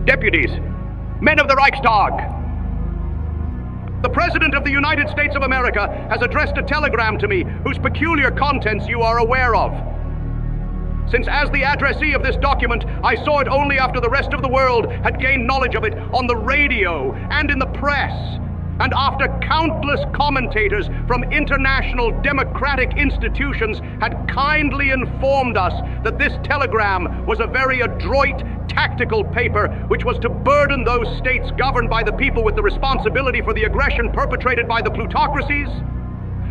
deputies, men of the Reichstag. The President of the United States of America has addressed a telegram to me whose peculiar contents you are aware of. Since as the addressee of this document, I saw it only after the rest of the world had gained knowledge of it on the radio and in the press, and after countless commentators from international democratic institutions had kindly informed us that this telegram was a very adroit tactical paper which was to burden those states governed by the people with the responsibility for the aggression perpetrated by the plutocracies,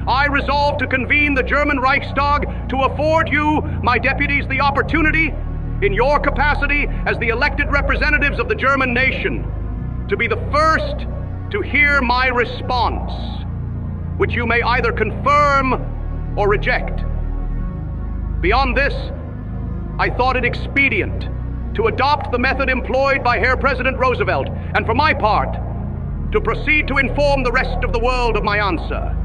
I resolved to convene the German Reichstag to afford you, my deputies, the opportunity, in your capacity as the elected representatives of the German nation, to be the first to hear my response, which you may either confirm or reject. Beyond this, I thought it expedient to adopt the method employed by Herr President Roosevelt, and for my part, to proceed to inform the rest of the world of my answer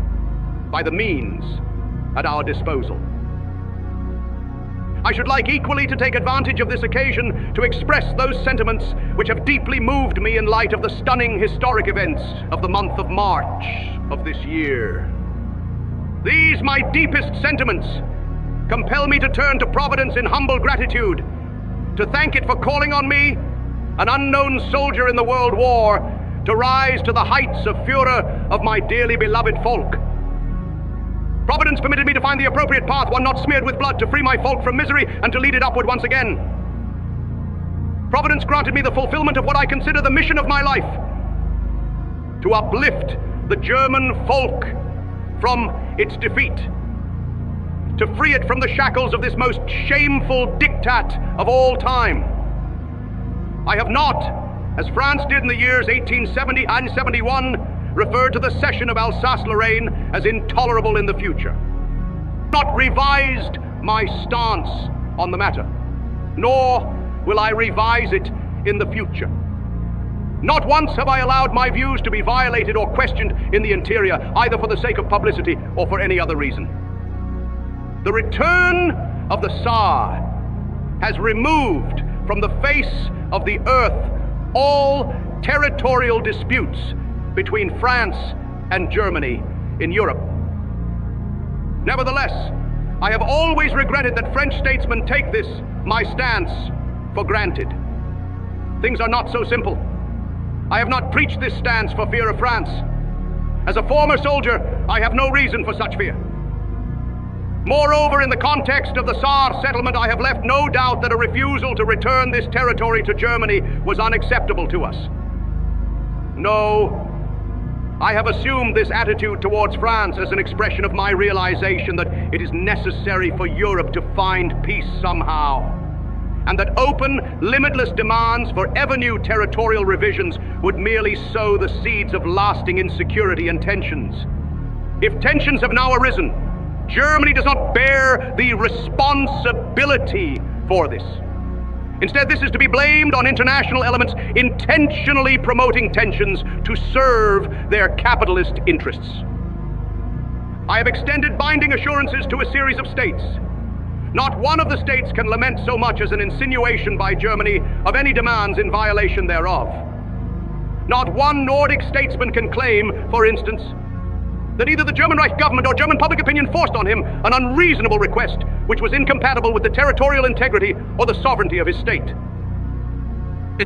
by the means at our disposal. I should like equally to take advantage of this occasion to express those sentiments which have deeply moved me in light of the stunning historic events of the month of March of this year. These, my deepest sentiments, compel me to turn to Providence in humble gratitude, to thank it for calling on me, an unknown soldier in the World War, to rise to the heights of Führer of my dearly beloved folk. Providence permitted me to find the appropriate path, one not smeared with blood, to free my folk from misery and to lead it upward once again. Providence granted me the fulfillment of what I consider the mission of my life, to uplift the German folk from its defeat, to free it from the shackles of this most shameful diktat of all time. I have not, as France did in the years 1870 and 71, referred to the cession of Alsace-Lorraine as intolerable in the future. Not revised my stance on the matter, nor will I revise it in the future. Not once have I allowed my views to be violated or questioned in the interior, either for the sake of publicity or for any other reason. The return of the Tsar has removed from the face of the earth all territorial disputes between France and Germany in Europe. Nevertheless, I have always regretted that French statesmen take this, my stance, for granted. Things are not so simple. I have not preached this stance for fear of France. As a former soldier, I have no reason for such fear. Moreover, in the context of the Saar settlement, I have left no doubt that a refusal to return this territory to Germany was unacceptable to us. No, I have assumed this attitude towards France as an expression of my realization that it is necessary for Europe to find peace somehow, and that open, limitless demands for ever new territorial revisions would merely sow the seeds of lasting insecurity and tensions. If tensions have now arisen, Germany does not bear the responsibility for this. Instead, this is to be blamed on international elements intentionally promoting tensions to serve their capitalist interests. I have extended binding assurances to a series of states. Not one of the states can lament so much as an insinuation by Germany of any demands in violation thereof. Not one Nordic statesman can claim, for instance, that either the German Reich government or German public opinion forced on him an unreasonable request which was incompatible with the territorial integrity or the sovereignty of his state.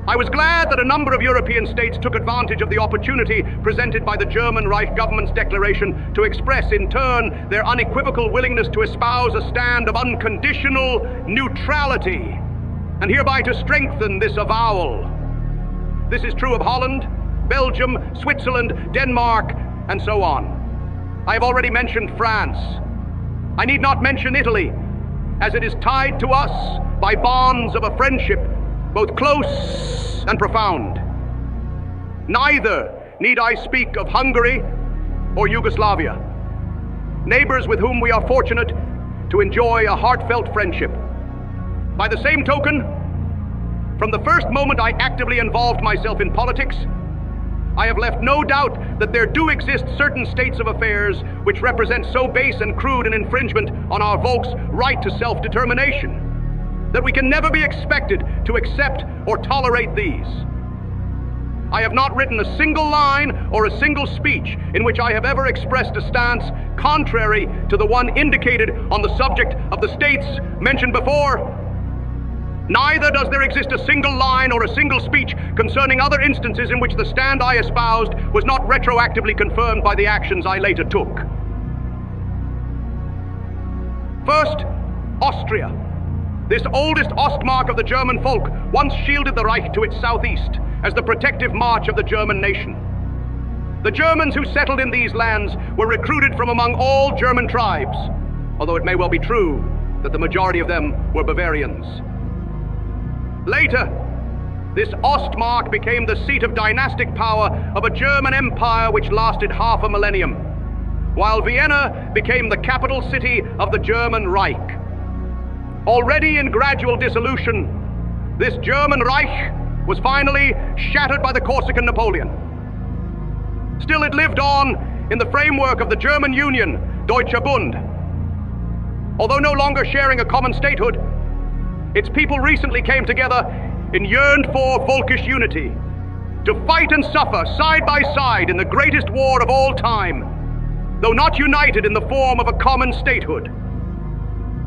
I was glad that a number of European states took advantage of the opportunity presented by the German Reich government's declaration to express in turn their unequivocal willingness to espouse a stand of unconditional neutrality, and hereby to strengthen this avowal. This is true of Holland, Belgium, Switzerland, Denmark, and so on. I have already mentioned France. I need not mention Italy, as it is tied to us by bonds of a friendship both close and profound. Neither need I speak of Hungary or Yugoslavia, neighbors with whom we are fortunate to enjoy a heartfelt friendship. By the same token, from the first moment I actively involved myself in politics, I have left no doubt that there do exist certain states of affairs which represent so base and crude an infringement on our folks' right to self-determination that we can never be expected to accept or tolerate these. I have not written a single line or a single speech in which I have ever expressed a stance contrary to the one indicated on the subject of the states mentioned before. Neither does there exist a single line or a single speech concerning other instances in which the stand I espoused was not retroactively confirmed by the actions I later took. First, Austria. This oldest Ostmark of the German folk once shielded the Reich to its southeast as the protective march of the German nation. The Germans who settled in these lands were recruited from among all German tribes, although it may well be true that the majority of them were Bavarians. Later, this Ostmark became the seat of dynastic power of a German empire which lasted half a millennium, while Vienna became the capital city of the German Reich. Already in gradual dissolution, this German Reich was finally shattered by the Corsican Napoleon. Still, it lived on in the framework of the German Union, Deutscher Bund. Although no longer sharing a common statehood, its people recently came together in yearned-for Volkish unity to fight and suffer side by side in the greatest war of all time, though not united in the form of a common statehood.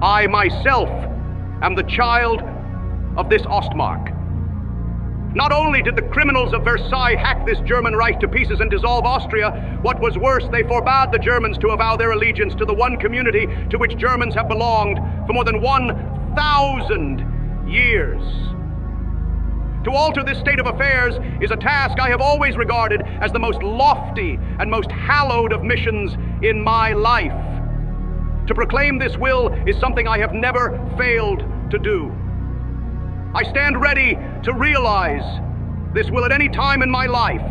I myself am the child of this Ostmark. Not only did the criminals of Versailles hack this German Reich to pieces and dissolve Austria, what was worse, they forbade the Germans to avow their allegiance to the one community to which Germans have belonged for more than 1,000 years. To alter this state of affairs is a task I have always regarded as the most lofty and most hallowed of missions in my life. To proclaim this will is something I have never failed to do. I stand ready to realize this will at any time in my life.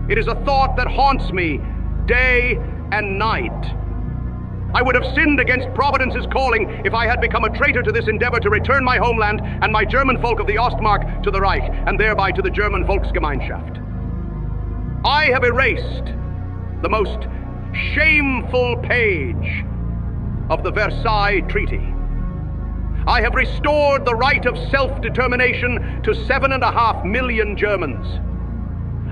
It is a thought that haunts me day and night. I would have sinned against Providence's calling if I had become a traitor to this endeavor to return my homeland and my German folk of the Ostmark to the Reich, and thereby to the German Volksgemeinschaft. I have erased the most shameful page of the Versailles Treaty. I have restored the right of self-determination to 7.5 million Germans.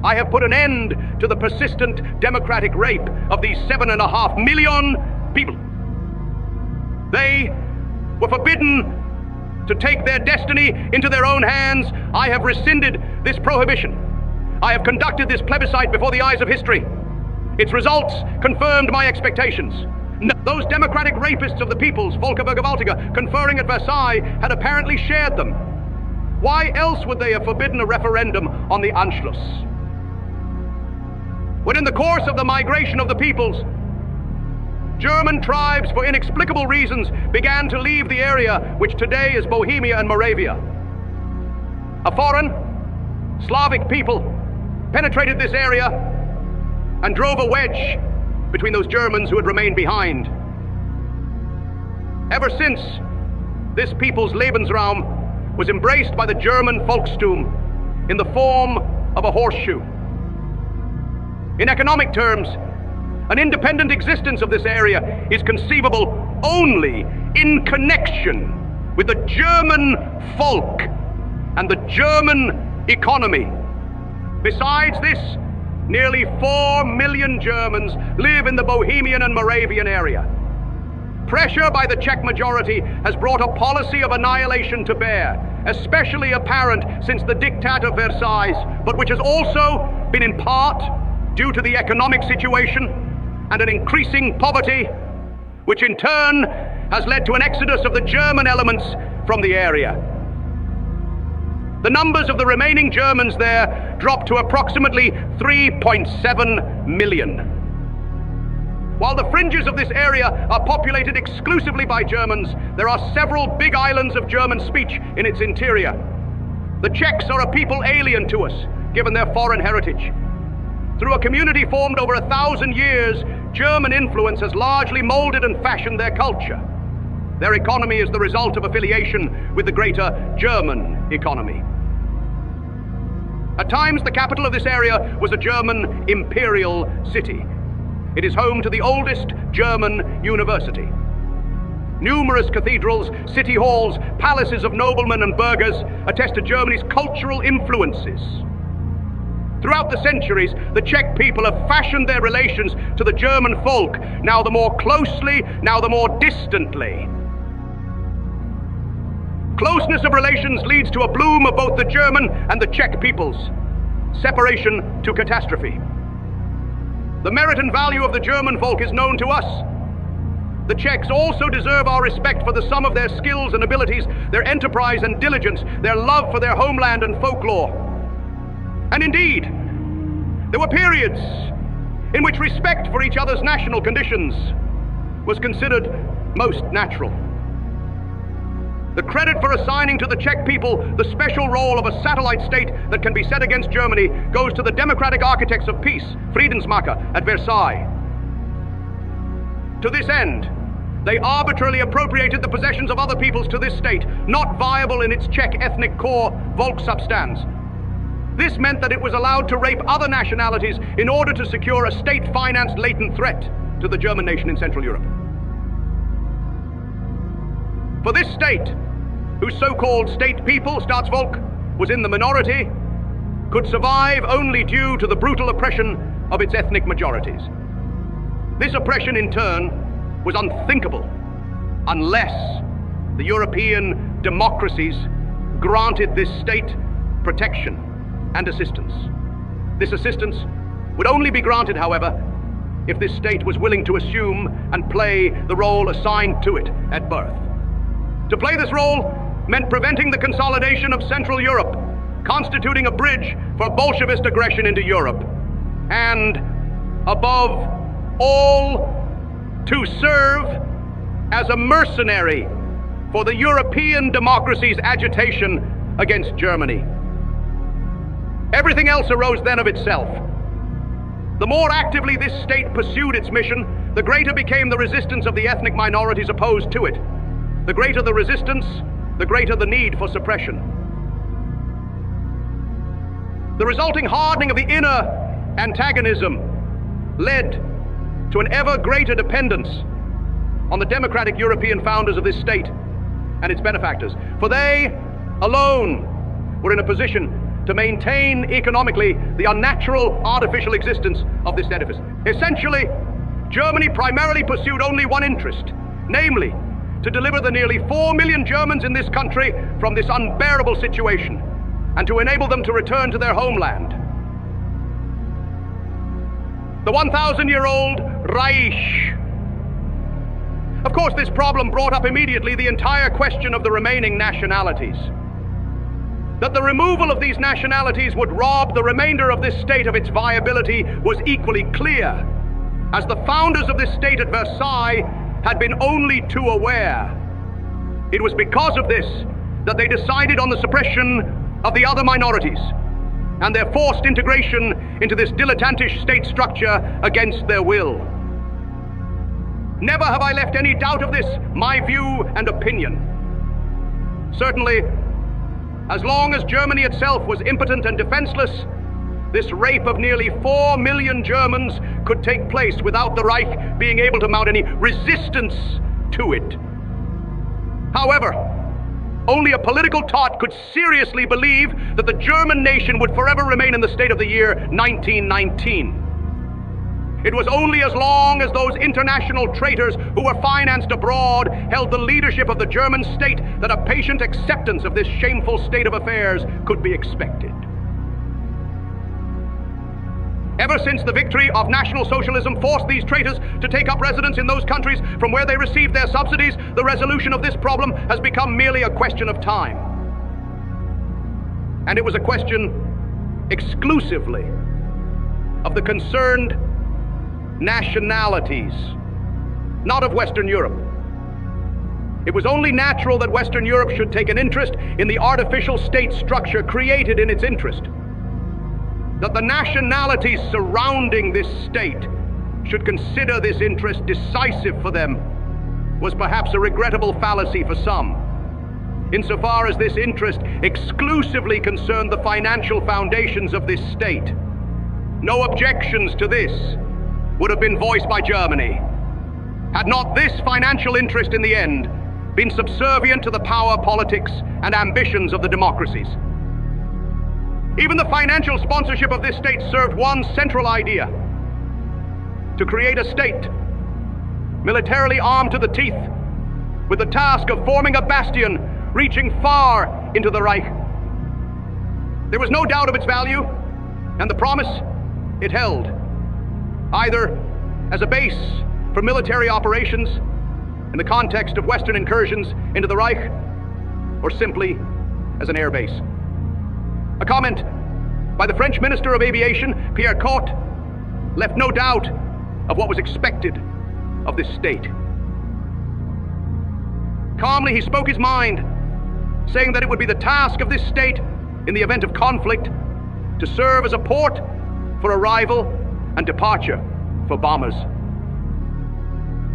I have put an end to the persistent democratic rape of these 7.5 million people. They were forbidden to take their destiny into their own hands. I have rescinded this prohibition. I have conducted this plebiscite before the eyes of history. Its results confirmed my expectations. Those democratic rapists of the peoples, Volker Vergewaltiger, conferring at Versailles, had apparently shared them. Why else would they have forbidden a referendum on the Anschluss? When in the course of the migration of the peoples, German tribes, for inexplicable reasons, began to leave the area which today is Bohemia and Moravia. A foreign, Slavic people penetrated this area and drove a wedge between those Germans who had remained behind. Ever since, this people's Lebensraum was embraced by the German Volkstum in the form of a horseshoe. In economic terms, an independent existence of this area is conceivable only in connection with the German folk and the German economy. Besides this, nearly 4 million Germans live in the Bohemian and Moravian area. Pressure by the Czech majority has brought a policy of annihilation to bear, especially apparent since the Diktat of Versailles, but which has also been in part due to the economic situation and an increasing poverty, which in turn has led to an exodus of the German elements from the area. The numbers of the remaining Germans there dropped to approximately 3.7 million. While the fringes of this area are populated exclusively by Germans, there are several big islands of German speech in its interior. The Czechs are a people alien to us, given their foreign heritage. Through a community formed over 1,000 years, German influence has largely molded and fashioned their culture. Their economy is the result of affiliation with the greater German economy. At times, the capital of this area was a German imperial city. It is home to the oldest German university. Numerous cathedrals, city halls, palaces of noblemen and burghers attest to Germany's cultural influences. Throughout the centuries, the Czech people have fashioned their relations to the German folk, now the more closely, now the more distantly. Closeness of relations leads to a bloom of both the German and the Czech peoples. Separation to catastrophe. The merit and value of the German folk is known to us. The Czechs also deserve our respect for the sum of their skills and abilities, their enterprise and diligence, their love for their homeland and folklore. And indeed, there were periods in which respect for each other's national conditions was considered most natural. The credit for assigning to the Czech people the special role of a satellite state that can be set against Germany goes to the democratic architects of peace, Friedensmacher, at Versailles. To this end, they arbitrarily appropriated the possessions of other peoples to this state, not viable in its Czech ethnic core, Volkssubstanz. This meant that it was allowed to rape other nationalities in order to secure a state-financed latent threat to the German nation in Central Europe. For this state, whose so-called state people, Staatsvolk, was in the minority, could survive only due to the brutal oppression of its ethnic majorities. This oppression, in turn, was unthinkable unless the European democracies granted this state protection and assistance. This assistance would only be granted, however, if this state was willing to assume and play the role assigned to it at birth. To play this role meant preventing the consolidation of Central Europe, constituting a bridge for Bolshevist aggression into Europe, and, above all, to serve as a mercenary for the European democracy's agitation against Germany. Everything else arose then of itself. The more actively this state pursued its mission, the greater became the resistance of the ethnic minorities opposed to it. The greater the resistance, the greater the need for suppression. The resulting hardening of the inner antagonism led to an ever greater dependence on the democratic European founders of this state and its benefactors, for they alone were in a position to maintain economically the unnatural, artificial existence of this edifice. Essentially, Germany primarily pursued only one interest, namely, to deliver the nearly 4 million Germans in this country from this unbearable situation, and to enable them to return to their homeland. The 1,000-year-old Reich. Of course, this problem brought up immediately the entire question of the remaining nationalities. That the removal of these nationalities would rob the remainder of this state of its viability was equally clear, as the founders of this state at Versailles had been only too aware. It was because of this that they decided on the suppression of the other minorities and their forced integration into this dilettantish state structure against their will. Never have I left any doubt of this, my view and opinion. Certainly, as long as Germany itself was impotent and defenseless, this rape of nearly 4 million Germans could take place without the Reich being able to mount any resistance to it. However, only a political tot could seriously believe that the German nation would forever remain in the state of the year 1919. It was only as long as those international traitors who were financed abroad held the leadership of the German state that a patient acceptance of this shameful state of affairs could be expected. Ever since the victory of National Socialism forced these traitors to take up residence in those countries from where they received their subsidies, the resolution of this problem has become merely a question of time. And it was a question exclusively of the concerned nationalities, not of Western Europe. It was only natural that Western Europe should take an interest in the artificial state structure created in its interest. That the nationalities surrounding this state should consider this interest decisive for them was perhaps a regrettable fallacy for some, insofar as this interest exclusively concerned the financial foundations of this state. No objections to this would have been voiced by Germany, had not this financial interest in the end been subservient to the power politics and ambitions of the democracies. Even the financial sponsorship of this state served one central idea: to create a state militarily armed to the teeth, with the task of forming a bastion reaching far into the Reich. There was no doubt of its value, and the promise it held, either as a base for military operations in the context of Western incursions into the Reich, or simply as an air base. A comment by the French Minister of Aviation, Pierre Cot, left no doubt of what was expected of this state. Calmly, he spoke his mind, saying that it would be the task of this state, in the event of conflict, to serve as a port for arrival and departure for bombers.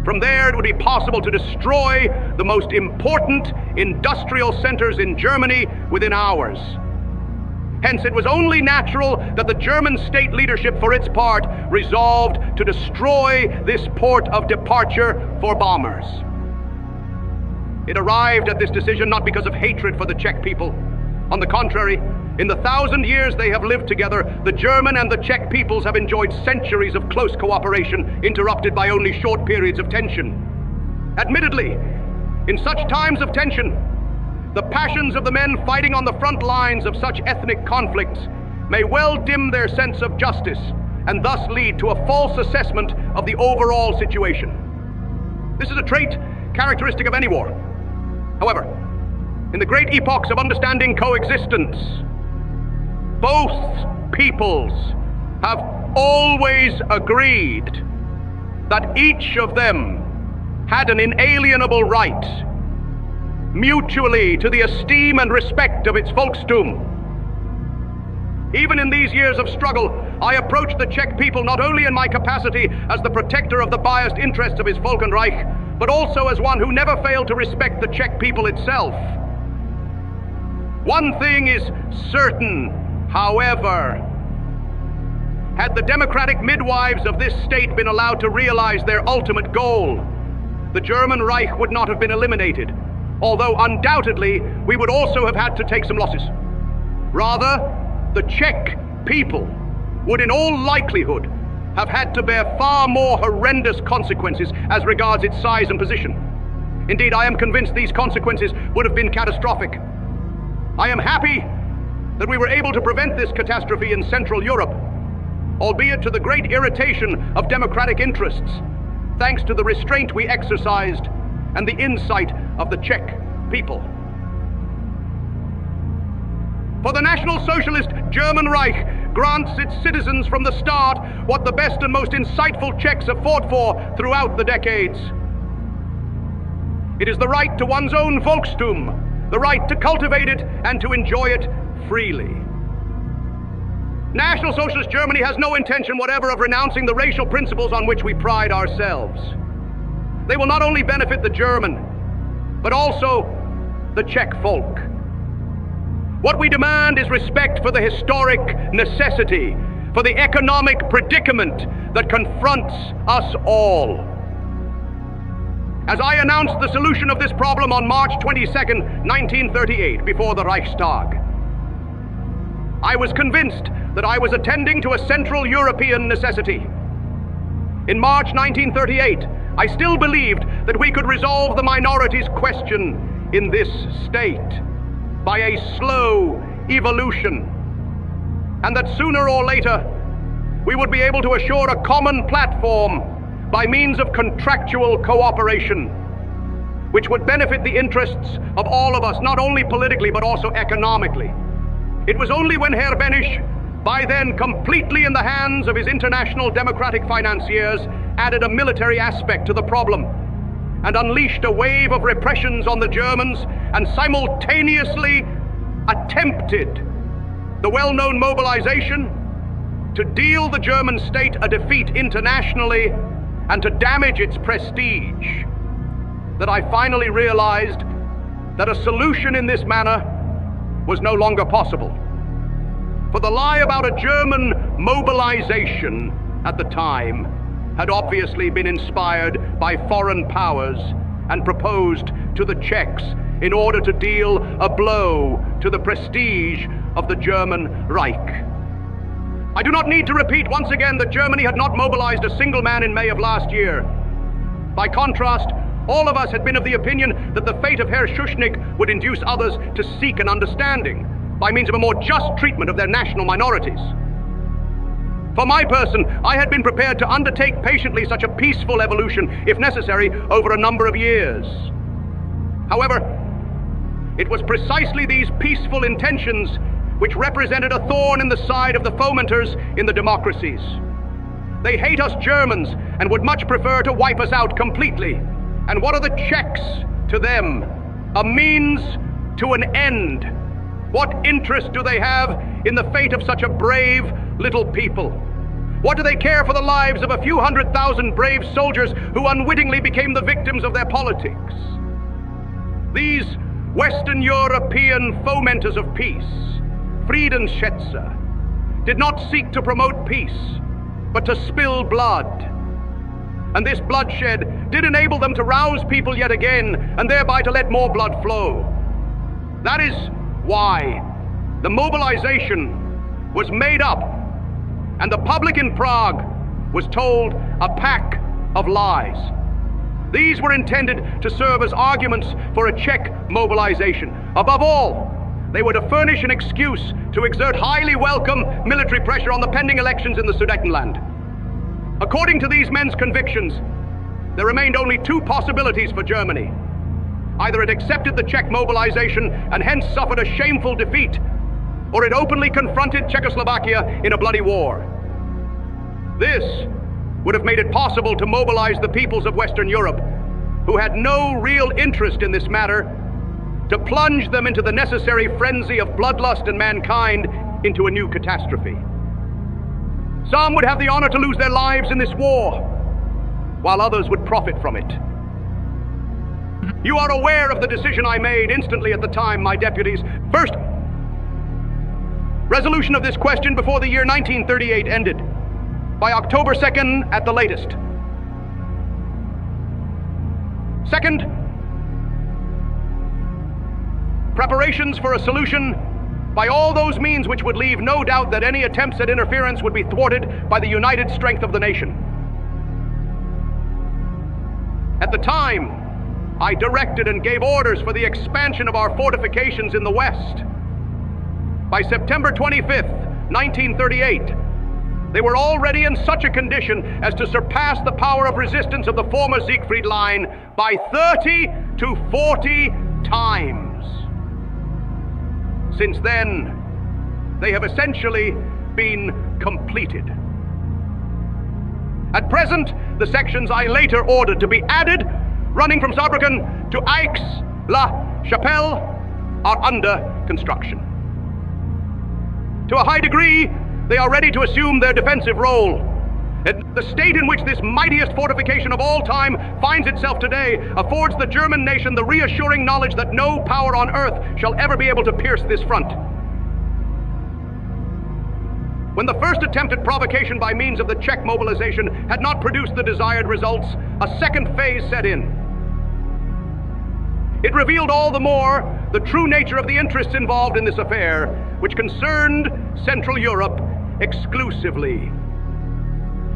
From there, it would be possible to destroy the most important industrial centers in Germany within hours. Hence, it was only natural that the German state leadership, for its part, resolved to destroy this port of departure for bombers. It arrived at this decision not because of hatred for the Czech people. On the contrary, in the 1,000 years they have lived together, the German and the Czech peoples have enjoyed centuries of close cooperation, interrupted by only short periods of tension. Admittedly, in such times of tension, the passions of the men fighting on the front lines of such ethnic conflicts may well dim their sense of justice and thus lead to a false assessment of the overall situation. This is a trait characteristic of any war. However, in the great epochs of understanding coexistence, both peoples have always agreed that each of them had an inalienable right mutually to the esteem and respect of its Volkstum. Even in these years of struggle, I approach the Czech people not only in my capacity as the protector of the biased interests of his Volkenreich, but also as one who never failed to respect the Czech people itself. One thing is certain, however. Had the democratic midwives of this state been allowed to realize their ultimate goal, the German Reich would not have been eliminated, although undoubtedly we would also have had to take some losses. Rather, the Czech people would in all likelihood have had to bear far more horrendous consequences as regards its size and position. Indeed, I am convinced these consequences would have been catastrophic. I am happy that we were able to prevent this catastrophe in Central Europe, albeit to the great irritation of democratic interests, thanks to the restraint we exercised and the insight of the Czech people. For the National Socialist German Reich grants its citizens from the start what the best and most insightful Czechs have fought for throughout the decades. It is the right to one's own Volkstum, the right to cultivate it and to enjoy it freely. National Socialist Germany has no intention whatever of renouncing the racial principles on which we pride ourselves. They will not only benefit the German, but also the Czech folk. What we demand is respect for the historic necessity, for the economic predicament that confronts us all. As I announced the solution of this problem on March 22nd, 1938, before the Reichstag, I was convinced that I was attending to a Central European necessity. In March 1938, I still believed that we could resolve the minorities' question in this state by a slow evolution, and that sooner or later we would be able to assure a common platform by means of contractual cooperation, which would benefit the interests of all of us, not only politically but also economically. It was only when Herr Benisch, by then completely in the hands of his international democratic financiers, added a military aspect to the problem and unleashed a wave of repressions on the Germans and simultaneously attempted the well-known mobilization to deal the German state a defeat internationally and to damage its prestige, that I finally realized that a solution in this manner was no longer possible. For the lie about a German mobilization at the time had obviously been inspired by foreign powers and proposed to the Czechs in order to deal a blow to the prestige of the German Reich. I do not need to repeat once again that Germany had not mobilized a single man in May of last year. By contrast, all of us had been of the opinion that the fate of Herr Schuschnigg would induce others to seek an understanding by means of a more just treatment of their national minorities. For my person, I had been prepared to undertake patiently such a peaceful evolution, if necessary, over a number of years. However, it was precisely these peaceful intentions which represented a thorn in the side of the fomenters in the democracies. They hate us Germans and would much prefer to wipe us out completely. And what are the Czechs to them? A means to an end. What interest do they have in the fate of such a brave little people? What do they care for the lives of a few 100,000 brave soldiers who unwittingly became the victims of their politics? These Western European fomenters of peace, Friedensschätzer, did not seek to promote peace, but to spill blood. And this bloodshed did enable them to rouse people yet again, and thereby to let more blood flow. That is why the mobilization was made up, and the public in Prague was told a pack of lies. These were intended to serve as arguments for a Czech mobilization. Above all, they were to furnish an excuse to exert highly welcome military pressure on the pending elections in the Sudetenland. According to these men's convictions, there remained only two possibilities for Germany. Either it accepted the Czech mobilization and hence suffered a shameful defeat, or it openly confronted Czechoslovakia in a bloody war. This would have made it possible to mobilize the peoples of Western Europe, who had no real interest in this matter, to plunge them into the necessary frenzy of bloodlust and mankind into a new catastrophe. Some would have the honor to lose their lives in this war, while others would profit from it. You are aware of the decision I made instantly at the time, my deputies. First, resolution of this question before the year 1938 ended, by October 2nd at the latest. Second, preparations for a solution by all those means which would leave no doubt that any attempts at interference would be thwarted by the united strength of the nation. At the time, I directed and gave orders for the expansion of our fortifications in the West. By September 25th, 1938, they were already in such a condition as to surpass the power of resistance of the former Siegfried Line by 30 to 40 times. Since then, they have essentially been completed. At present, the sections I later ordered to be added, running from Saarbrücken to Aix-la-Chapelle, are under construction. To a high degree, they are ready to assume their defensive role. The state in which this mightiest fortification of all time finds itself today affords the German nation the reassuring knowledge that no power on earth shall ever be able to pierce this front. When the first attempt at provocation by means of the Czech mobilization had not produced the desired results, a second phase set in. It revealed all the more the true nature of the interests involved in this affair, which concerned Central Europe exclusively.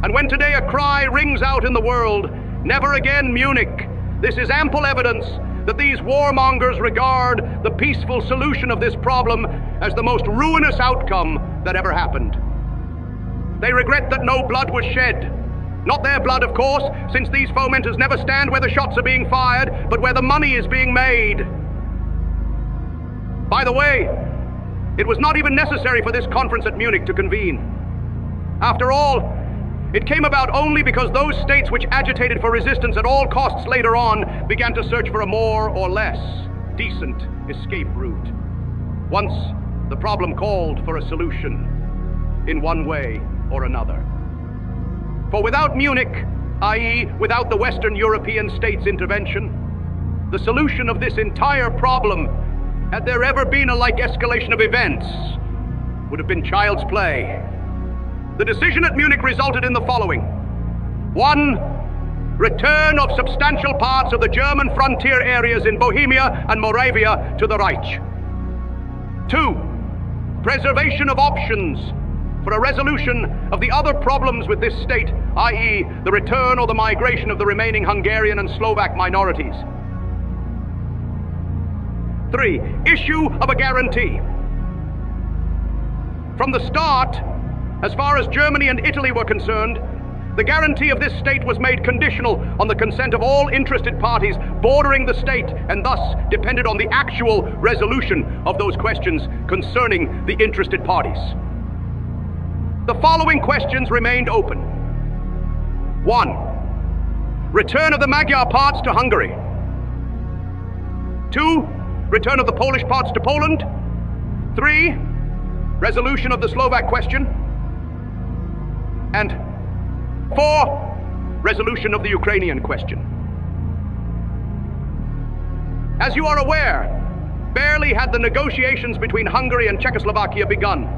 And when today a cry rings out in the world, "Never again Munich," this is ample evidence that these warmongers regard the peaceful solution of this problem as the most ruinous outcome that ever happened. They regret that no blood was shed. Not their blood, of course, since these fomenters never stand where the shots are being fired, but where the money is being made. By the way, it was not even necessary for this conference at Munich to convene. After all, it came about only because those states which agitated for resistance at all costs later on began to search for a more or less decent escape route, once the problem called for a solution in one way or another. For without Munich, i.e. without the Western European states' intervention, the solution of this entire problem, had there ever been a like escalation of events, would have been child's play. The decision at Munich resulted in the following. 1. return of substantial parts of the German frontier areas in Bohemia and Moravia to the Reich. 2. Preservation of options for a resolution of the other problems with this state, i.e. the return or the migration of the remaining Hungarian and Slovak minorities. 3. Issue of a guarantee. From the start, as far as Germany and Italy were concerned, the guarantee of this state was made conditional on the consent of all interested parties bordering the state, and thus depended on the actual resolution of those questions concerning the interested parties. The following questions remained open. 1. Return of the Magyar parts to Hungary. 2. Return of the Polish parts to Poland. 3. Resolution of the Slovak question. And 4. Resolution of the Ukrainian question. As you are aware, barely had the negotiations between Hungary and Czechoslovakia begun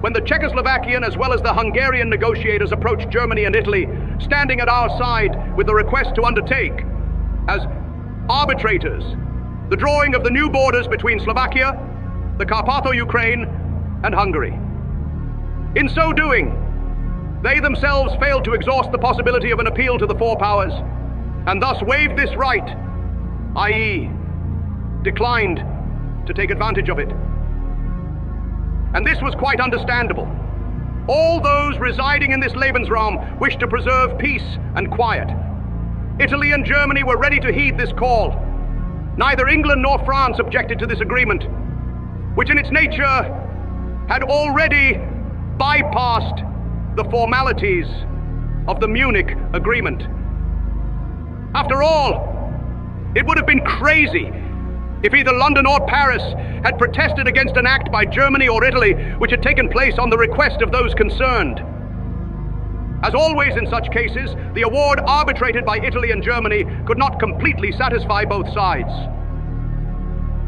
when the Czechoslovakian as well as the Hungarian negotiators approached Germany and Italy, standing at our side with the request to undertake, as arbitrators, the drawing of the new borders between Slovakia, the Carpatho-Ukraine, and Hungary. In so doing, they themselves failed to exhaust the possibility of an appeal to the four powers, and thus waived this right, i.e., declined to take advantage of it. And this was quite understandable. All those residing in this Lebensraum wished to preserve peace and quiet. Italy and Germany were ready to heed this call. Neither England nor France objected to this agreement, which in its nature had already bypassed the formalities of the Munich Agreement. After all, it would have been crazy if either London or Paris had protested against an act by Germany or Italy which had taken place on the request of those concerned. As always in such cases, the award arbitrated by Italy and Germany could not completely satisfy both sides.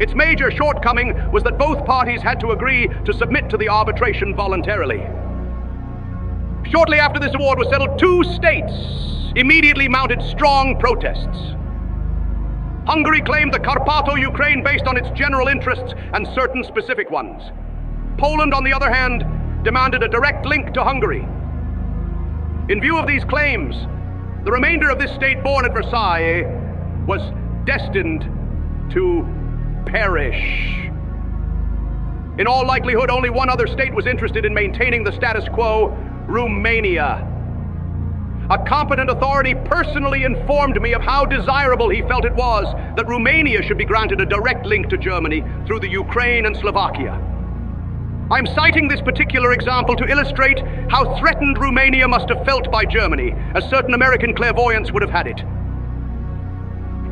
Its major shortcoming was that both parties had to agree to submit to the arbitration voluntarily. Shortly after this award was settled, two states immediately mounted strong protests. Hungary claimed the Carpatho-Ukraine based on its general interests and certain specific ones. Poland, on the other hand, demanded a direct link to Hungary. In view of these claims, the remainder of this state born at Versailles was destined to perish. In all likelihood, only one other state was interested in maintaining the status quo: Romania. A competent authority personally informed me of how desirable he felt it was that Romania should be granted a direct link to Germany through the Ukraine and Slovakia. I'm citing this particular example to illustrate how threatened Romania must have felt by Germany, as certain American clairvoyants would have had it.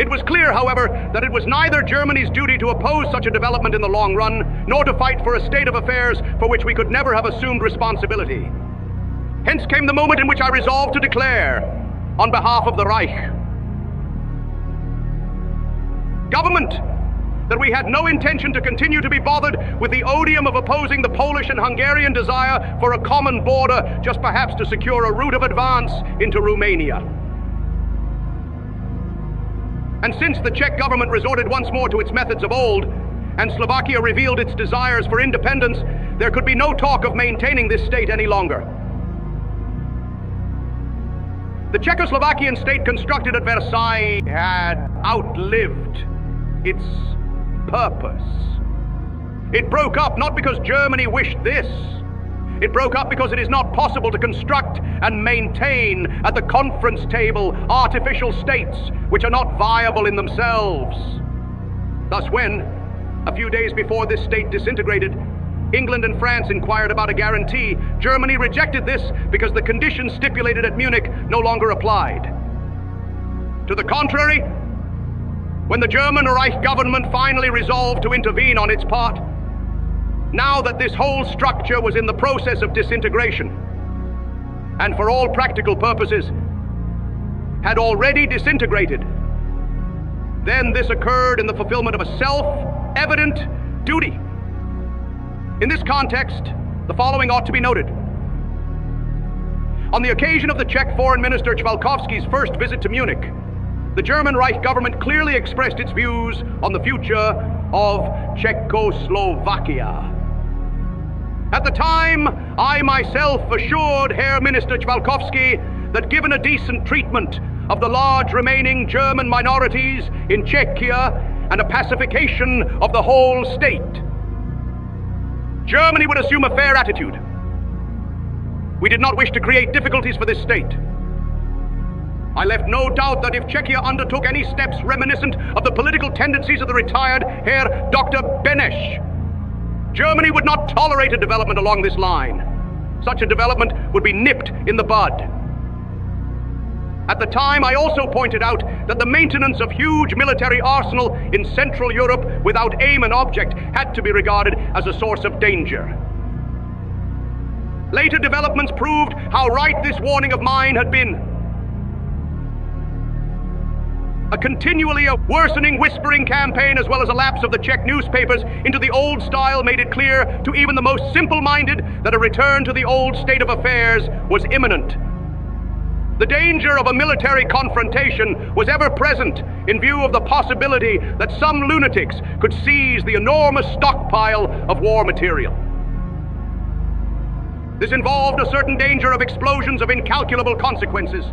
It was clear, however, that it was neither Germany's duty to oppose such a development in the long run, nor to fight for a state of affairs for which we could never have assumed responsibility. Hence came the moment in which I resolved to declare, on behalf of the Reich government, that we had no intention to continue to be bothered with the odium of opposing the Polish and Hungarian desire for a common border, just perhaps to secure a route of advance into Romania. And since the Czech government resorted once more to its methods of old, and Slovakia revealed its desires for independence, there could be no talk of maintaining this state any longer. The Czechoslovakian state constructed at Versailles had outlived its purpose. It broke up not because Germany wished this. It broke up because it is not possible to construct and maintain at the conference table artificial states which are not viable in themselves. Thus, when, a few days before this state disintegrated, England and France inquired about a guarantee, Germany rejected this because the conditions stipulated at Munich no longer applied. To the contrary, when the German Reich government finally resolved to intervene on its part, now that this whole structure was in the process of disintegration, and for all practical purposes had already disintegrated, then this occurred in the fulfillment of a self-evident duty. In this context, the following ought to be noted. On the occasion of the Czech Foreign Minister Chvalkovsky's first visit to Munich, the German Reich government clearly expressed its views on the future of Czechoslovakia. At the time, I myself assured Herr Minister Chvalkovsky that given a decent treatment of the large remaining German minorities in Czechia and a pacification of the whole state, Germany would assume a fair attitude. We did not wish to create difficulties for this state. I left no doubt that if Czechia undertook any steps reminiscent of the political tendencies of the retired Herr Dr. Beneš, Germany would not tolerate a development along this line. Such a development would be nipped in the bud. At the time, I also pointed out that the maintenance of huge military arsenal in Central Europe without aim and object had to be regarded as a source of danger. Later developments proved how right this warning of mine had been. A continually worsening whispering campaign, as well as a lapse of the Czech newspapers into the old style, made it clear to even the most simple-minded that a return to the old state of affairs was imminent. The danger of a military confrontation was ever present in view of the possibility that some lunatics could seize the enormous stockpile of war material. This involved a certain danger of explosions of incalculable consequences.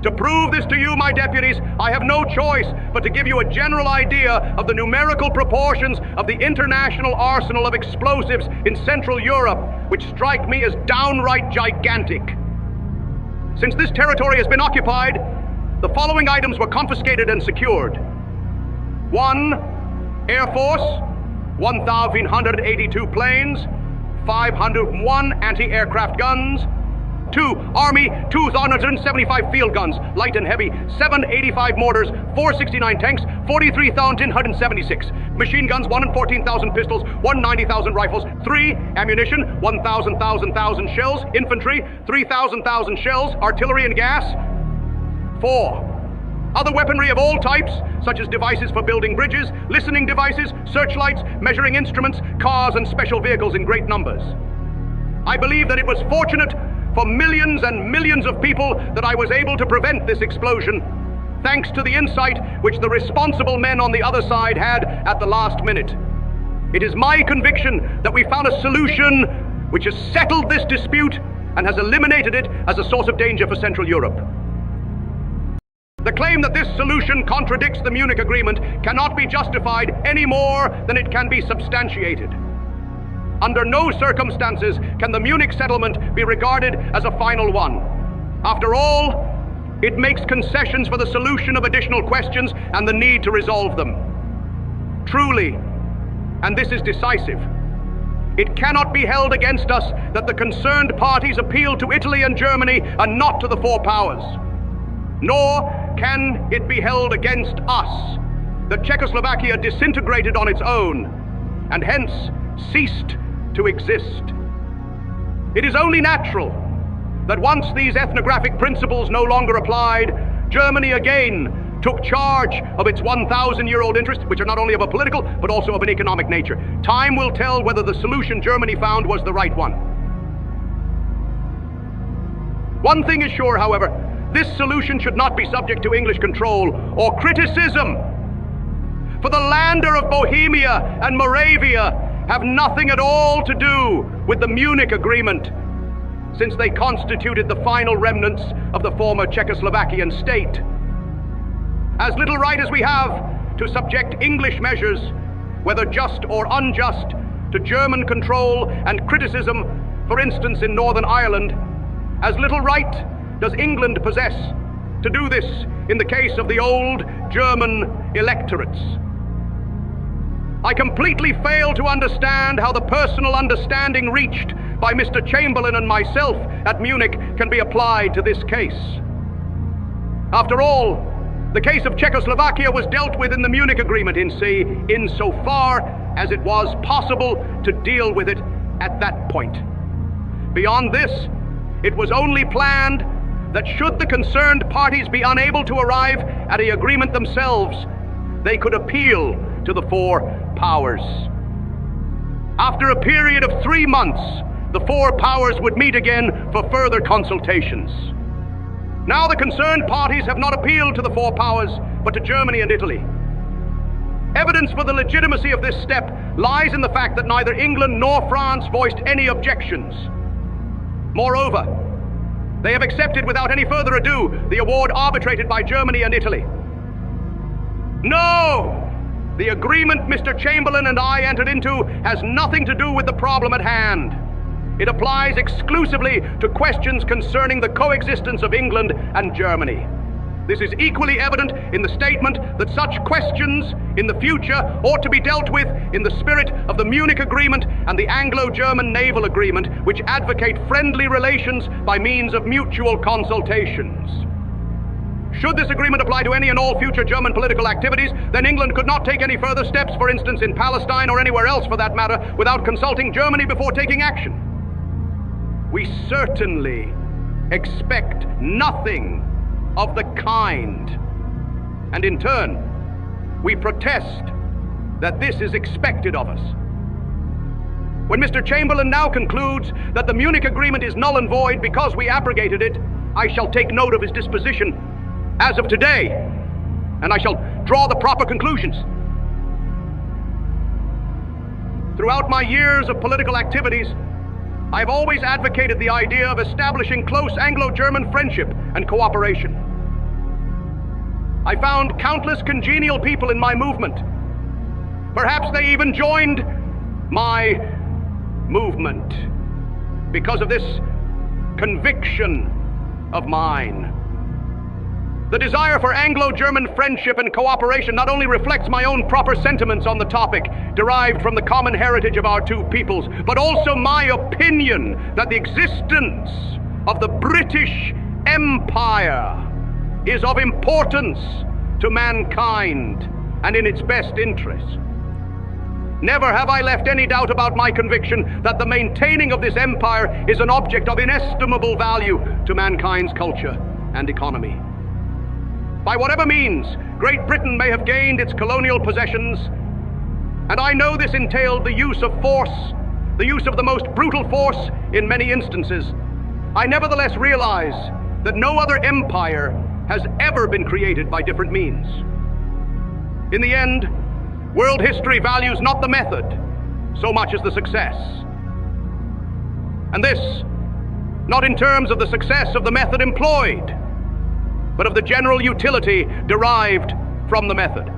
To prove this to you, my deputies, I have no choice but to give you a general idea of the numerical proportions of the international arsenal of explosives in Central Europe, which strike me as downright gigantic. Since this territory has been occupied, the following items were confiscated and secured. 1. Air Force, 1,182 planes, 501 anti-aircraft guns. 2. Army, 2,175 field guns, light and heavy, 785 mortars, 469 tanks, 43,176. Machine guns, 114,000 pistols, 190,000 rifles. 3. Ammunition, 1,000 shells. Infantry, 3,000 shells. Artillery and gas. 4. Other weaponry of all types, such as devices for building bridges, listening devices, searchlights, measuring instruments, cars and special vehicles in great numbers. I believe that it was fortunate for millions and millions of people that I was able to prevent this explosion, thanks to the insight which the responsible men on the other side had at the last minute. It is my conviction that we found a solution which has settled this dispute and has eliminated it as a source of danger for Central Europe. The claim that this solution contradicts the Munich Agreement cannot be justified any more than it can be substantiated. Under no circumstances can the Munich settlement be regarded as a final one. After all, it makes concessions for the solution of additional questions and the need to resolve them. Truly, and this is decisive, it cannot be held against us that the concerned parties appeal to Italy and Germany and not to the four powers. Nor can it be held against us that Czechoslovakia disintegrated on its own and hence ceased to exist. It is only natural that once these ethnographic principles no longer applied, Germany again took charge of its 1,000-year-old interests, which are not only of a political, but also of an economic nature. Time will tell whether the solution Germany found was the right one. One thing is sure, however, this solution should not be subject to English control or criticism. For the Länder of Bohemia and Moravia have nothing at all to do with the Munich Agreement, since they constituted the final remnants of the former Czechoslovakian state. As little right as we have to subject English measures, whether just or unjust, to German control and criticism, for instance in Northern Ireland, as little right does England possess to do this in the case of the old German electorates. I completely fail to understand how the personal understanding reached by Mr. Chamberlain and myself at Munich can be applied to this case. After all, the case of Czechoslovakia was dealt with in the Munich Agreement insofar as it was possible to deal with it at that point. Beyond this, it was only planned that should the concerned parties be unable to arrive at an agreement themselves, they could appeal to the four powers. After a period of 3 months, the four powers would meet again for further consultations. Now the concerned parties have not appealed to the four powers, but to Germany and Italy. Evidence for the legitimacy of this step lies in the fact that neither England nor France voiced any objections. Moreover, they have accepted without any further ado the award arbitrated by Germany and Italy. No! The agreement Mr. Chamberlain and I entered into has nothing to do with the problem at hand. It applies exclusively to questions concerning the coexistence of England and Germany. This is equally evident in the statement that such questions in the future ought to be dealt with in the spirit of the Munich Agreement and the Anglo-German Naval Agreement, which advocate friendly relations by means of mutual consultations. Should this agreement apply to any and all future German political activities, then England could not take any further steps, for instance in Palestine or anywhere else for that matter, without consulting Germany before taking action. We certainly expect nothing of the kind. And in turn, we protest that this is expected of us. When Mr. Chamberlain now concludes that the Munich Agreement is null and void because we abrogated it, I shall take note of his disposition as of today, and I shall draw the proper conclusions. Throughout my years of political activities, I have always advocated the idea of establishing close Anglo-German friendship and cooperation. I found countless congenial people in my movement. Perhaps they even joined my movement because of this conviction of mine. The desire for Anglo-German friendship and cooperation not only reflects my own proper sentiments on the topic, derived from the common heritage of our two peoples, but also my opinion that the existence of the British Empire is of importance to mankind and in its best interest. Never have I left any doubt about my conviction that the maintaining of this empire is an object of inestimable value to mankind's culture and economy. By whatever means Great Britain may have gained its colonial possessions, and I know this entailed the use of force, the use of the most brutal force in many instances, I nevertheless realize that no other empire has ever been created by different means. In the end, world history values not the method so much as the success. And this, not in terms of the success of the method employed, but of the general utility derived from the method.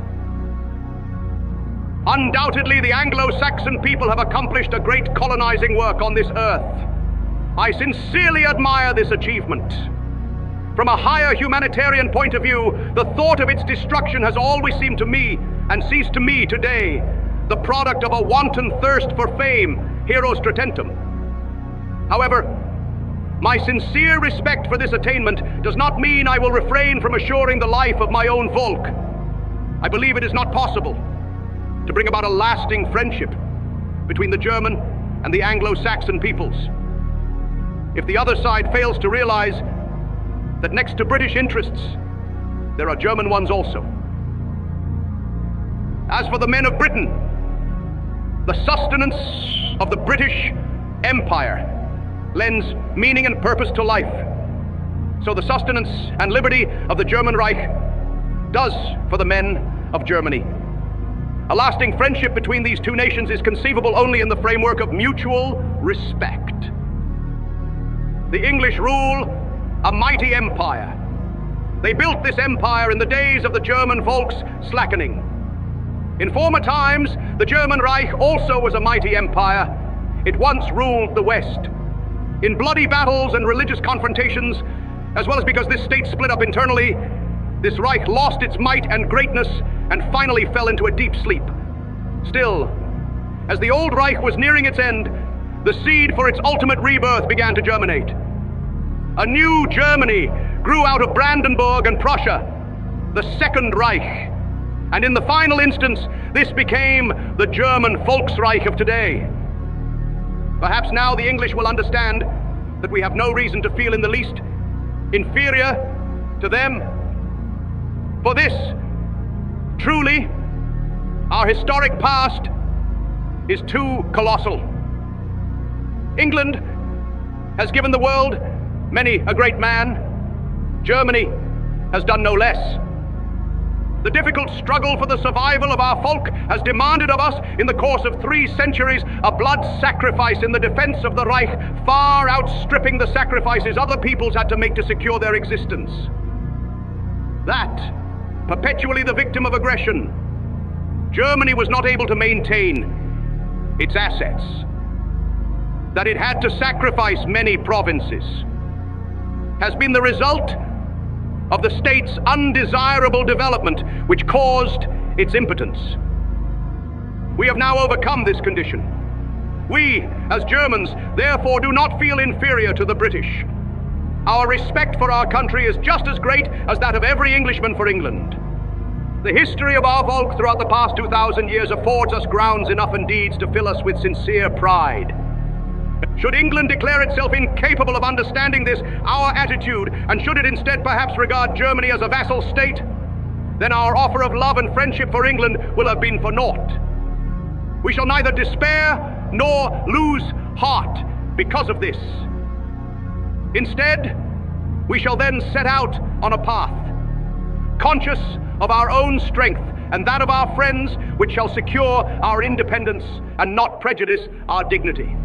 Undoubtedly, the Anglo-Saxon people have accomplished a great colonizing work on this earth. I sincerely admire this achievement. From a higher humanitarian point of view, the thought of its destruction has always seemed to me, and seems to me today, the product of a wanton thirst for fame, herostratentum. However, my sincere respect for this attainment does not mean I will refrain from assuring the life of my own Volk. I believe it is not possible to bring about a lasting friendship between the German and the Anglo-Saxon peoples if the other side fails to realize that next to British interests, there are German ones also. As for the men of Britain, the sustenance of the British Empire lends meaning and purpose to life. So the sustenance and liberty of the German Reich does for the men of Germany. A lasting friendship between these two nations is conceivable only in the framework of mutual respect. The English rule a mighty empire. They built this empire in the days of the German Volk's slackening. In former times, the German Reich also was a mighty empire. It once ruled the West. In bloody battles and religious confrontations, as well as because this state split up internally, this Reich lost its might and greatness and finally fell into a deep sleep. Still, as the old Reich was nearing its end, the seed for its ultimate rebirth began to germinate. A new Germany grew out of Brandenburg and Prussia, the Second Reich. And in the final instance, this became the German Volksreich of today. Perhaps now the English will understand that we have no reason to feel in the least inferior to them. For this, truly, our historic past is too colossal. England has given the world many a great man. Germany has done no less. The difficult struggle for the survival of our folk has demanded of us, in the course of 3 centuries, a blood sacrifice in the defense of the Reich, far outstripping the sacrifices other peoples had to make to secure their existence. That, perpetually the victim of aggression, Germany was not able to maintain its assets, that it had to sacrifice many provinces, has been the result of the state's undesirable development, which caused its impotence. We have now overcome this condition. We, as Germans, therefore do not feel inferior to the British. Our respect for our country is just as great as that of every Englishman for England. The history of our folk throughout the past 2,000 years affords us grounds enough indeed to fill us with sincere pride. Should England declare itself incapable of understanding this, our attitude, and should it instead perhaps regard Germany as a vassal state, then our offer of love and friendship for England will have been for naught. We shall neither despair nor lose heart because of this. Instead, we shall then set out on a path, conscious of our own strength and that of our friends, which shall secure our independence and not prejudice our dignity.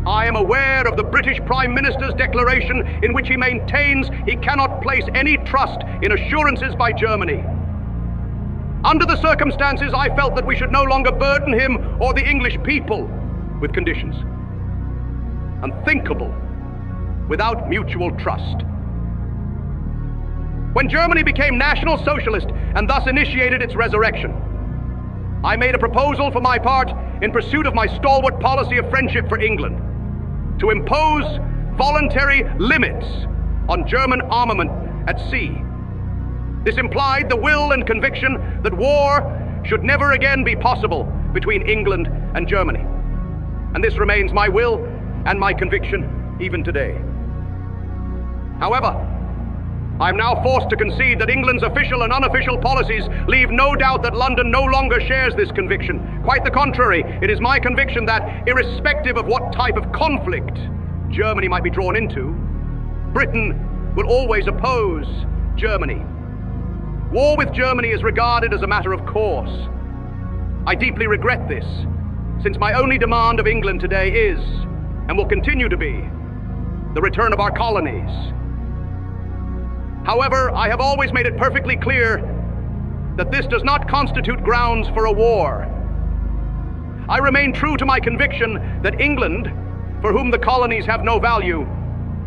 I am aware of the British Prime Minister's declaration in which he maintains he cannot place any trust in assurances by Germany. Under the circumstances, I felt that we should no longer burden him or the English people with conditions unthinkable without mutual trust. When Germany became National Socialist and thus initiated its resurrection, I made a proposal for my part in pursuit of my stalwart policy of friendship for England, to impose voluntary limits on German armament at sea. This implied the will and conviction that war should never again be possible between England and Germany. And this remains my will and my conviction even today. However, I am now forced to concede that England's official and unofficial policies leave no doubt that London no longer shares this conviction. Quite the contrary, it is my conviction that, irrespective of what type of conflict Germany might be drawn into, Britain will always oppose Germany. War with Germany is regarded as a matter of course. I deeply regret this, since my only demand of England today is, and will continue to be, the return of our colonies. However, I have always made it perfectly clear that this does not constitute grounds for a war. I remain true to my conviction that England, for whom the colonies have no value,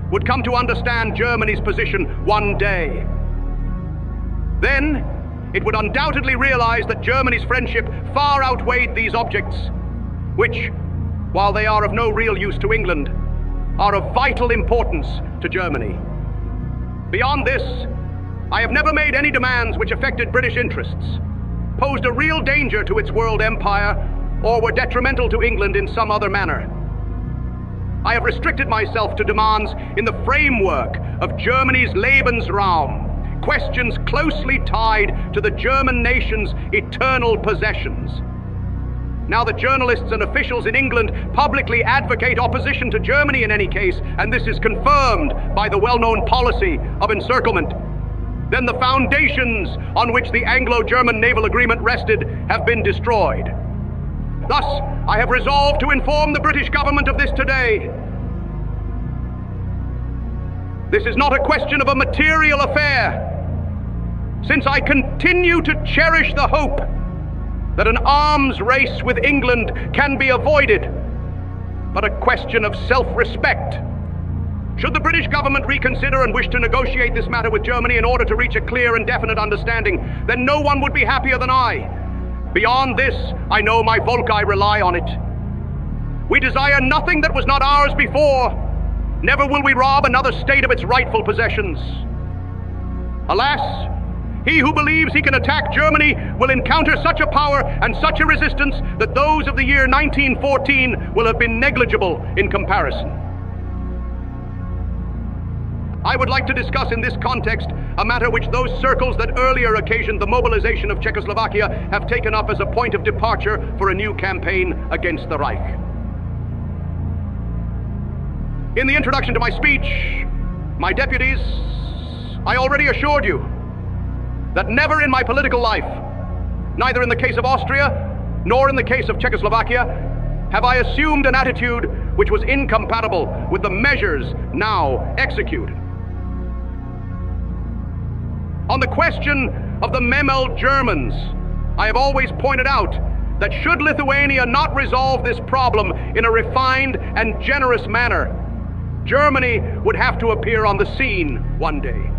would come to understand Germany's position one day. Then, it would undoubtedly realize that Germany's friendship far outweighed these objects, which, while they are of no real use to England, are of vital importance to Germany. Beyond this, I have never made any demands which affected British interests, posed a real danger to its world empire, or were detrimental to England in some other manner. I have restricted myself to demands in the framework of Germany's Lebensraum, questions closely tied to the German nation's eternal possessions. Now that journalists and officials in England publicly advocate opposition to Germany in any case, and this is confirmed by the well-known policy of encirclement, then the foundations on which the Anglo-German naval agreement rested have been destroyed. Thus, I have resolved to inform the British government of this today. This is not a question of a material affair, since I continue to cherish the hope that an arms race with England can be avoided, but a question of self-respect. Should the British government reconsider and wish to negotiate this matter with Germany in order to reach a clear and definite understanding, then no one would be happier than I. Beyond this, I know my Volki rely on it. We desire nothing that was not ours before. Never will we rob another state of its rightful possessions. Alas, he who believes he can attack Germany will encounter such a power and such a resistance that those of the year 1914 will have been negligible in comparison. I would like to discuss in this context a matter which those circles that earlier occasioned the mobilization of Czechoslovakia have taken up as a point of departure for a new campaign against the Reich. In the introduction to my speech, my deputies, I already assured you that never in my political life, neither in the case of Austria nor in the case of Czechoslovakia, have I assumed an attitude which was incompatible with the measures now executed. On the question of the Memel Germans, I have always pointed out that should Lithuania not resolve this problem in a refined and generous manner, Germany would have to appear on the scene one day.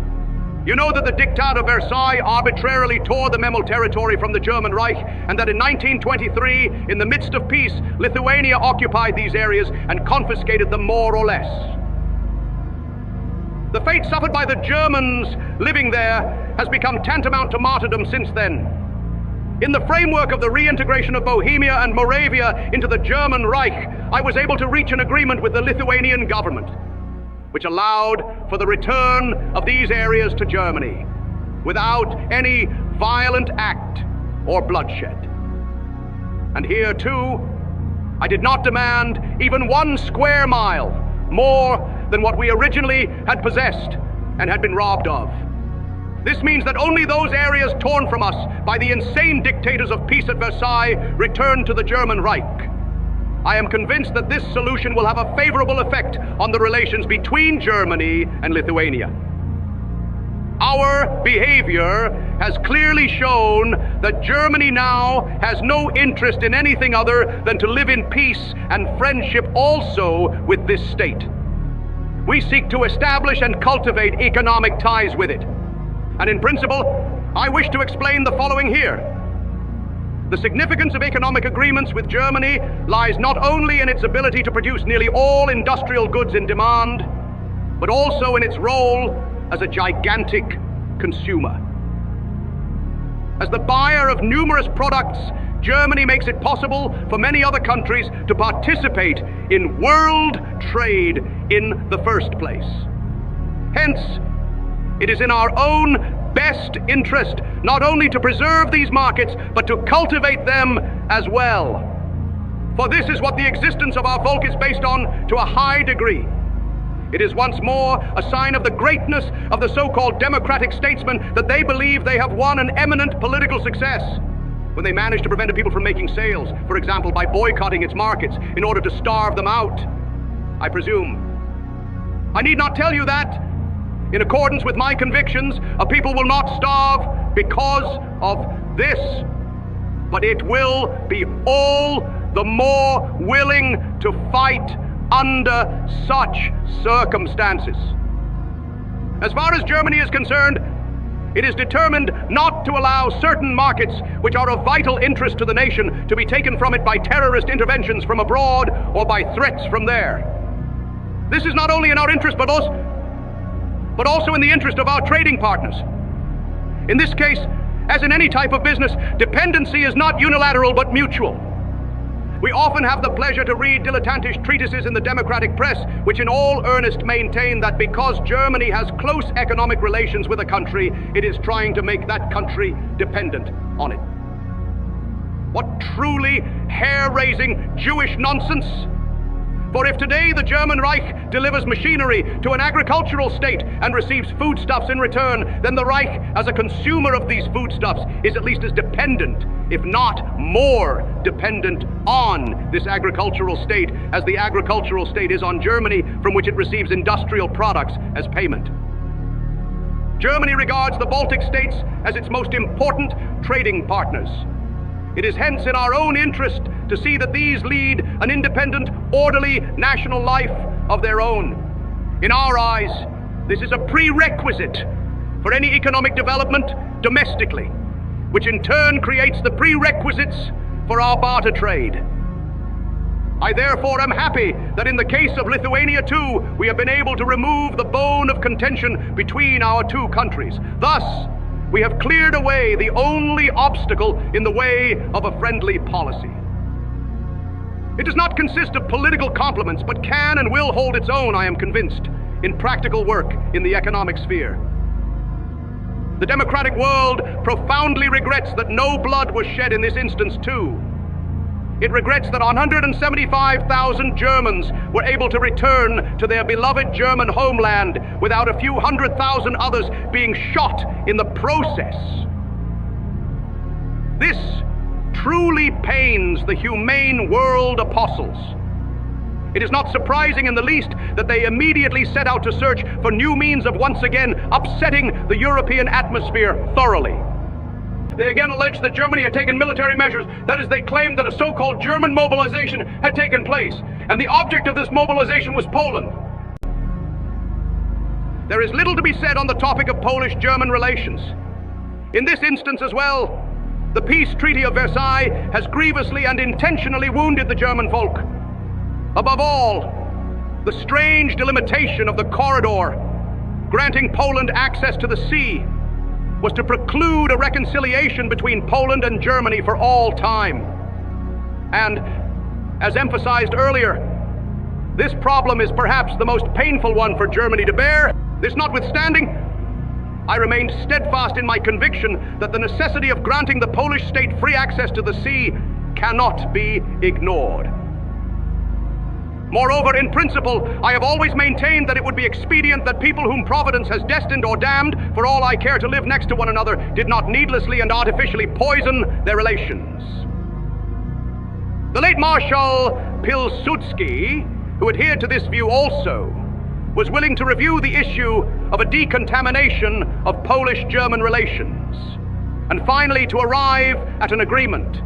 You know that the Diktat of Versailles arbitrarily tore the Memel territory from the German Reich, and that in 1923, in the midst of peace, Lithuania occupied these areas and confiscated them more or less. The fate suffered by the Germans living there has become tantamount to martyrdom since then. In the framework of the reintegration of Bohemia and Moravia into the German Reich, I was able to reach an agreement with the Lithuanian government, which allowed for the return of these areas to Germany without any violent act or bloodshed. And here too, I did not demand even 1 square mile more than what we originally had possessed and had been robbed of. This means that only those areas torn from us by the insane dictators of peace at Versailles return to the German Reich. I am convinced that this solution will have a favorable effect on the relations between Germany and Lithuania. Our behavior has clearly shown that Germany now has no interest in anything other than to live in peace and friendship also with this state. We seek to establish and cultivate economic ties with it. And in principle, I wish to explain the following here. The significance of economic agreements with Germany lies not only in its ability to produce nearly all industrial goods in demand, but also in its role as a gigantic consumer. As the buyer of numerous products, Germany makes it possible for many other countries to participate in world trade in the first place. Hence, it is in our own best interest not only to preserve these markets, but to cultivate them as well. For this is what the existence of our folk is based on to a high degree. It is once more a sign of the greatness of the so-called democratic statesmen that they believe they have won an eminent political success when they manage to prevent people from making sales, for example, by boycotting its markets in order to starve them out, I presume. I need not tell you that, in accordance with my convictions, a people will not starve because of this, but it will be all the more willing to fight under such circumstances. As far as Germany is concerned, it is determined not to allow certain markets which are of vital interest to the nation to be taken from it by terrorist interventions from abroad or by threats from there. This is not only in our interest, but also in the interest of our trading partners. In this case, as in any type of business, dependency is not unilateral but mutual. We often have the pleasure to read dilettantish treatises in the democratic press which in all earnest maintain that because Germany has close economic relations with a country, it is trying to make that country dependent on it. What truly hair-raising Jewish nonsense! For if today the German Reich delivers machinery to an agricultural state and receives foodstuffs in return, then the Reich, as a consumer of these foodstuffs, is at least as dependent, if not more dependent on this agricultural state as the agricultural state is on Germany, from which it receives industrial products as payment. Germany regards the Baltic states as its most important trading partners. It is hence in our own interest to see that these lead an independent, orderly national life of their own. In our eyes, this is a prerequisite for any economic development domestically, which in turn creates the prerequisites for our barter trade. I therefore am happy that in the case of Lithuania too, we have been able to remove the bone of contention between our two countries. Thus, we have cleared away the only obstacle in the way of a friendly policy. It does not consist of political compliments, but can and will hold its own, I am convinced, in practical work in the economic sphere. The democratic world profoundly regrets that no blood was shed in this instance too. It regrets that 175,000 Germans were able to return to their beloved German homeland without a few 100,000 others being shot in the process. This truly pains the humane world apostles. It is not surprising in the least that they immediately set out to search for new means of once again upsetting the European atmosphere thoroughly. They again alleged that Germany had taken military measures. That is, they claimed that a so-called German mobilization had taken place, and the object of this mobilization was Poland. There is little to be said on the topic of Polish-German relations. In this instance as well, the peace treaty of Versailles has grievously and intentionally wounded the German folk. Above all, the strange delimitation of the corridor granting Poland access to the sea was to preclude a reconciliation between Poland and Germany for all time. And, as emphasized earlier, this problem is perhaps the most painful one for Germany to bear. This notwithstanding, I remain steadfast in my conviction that the necessity of granting the Polish state free access to the sea cannot be ignored. Moreover, in principle, I have always maintained that it would be expedient that people whom Providence has destined or damned, for all I care, to live next to one another, did not needlessly and artificially poison their relations. The late Marshal Pilsudski, who adhered to this view also, was willing to review the issue of a decontamination of Polish-German relations, and finally to arrive at an agreement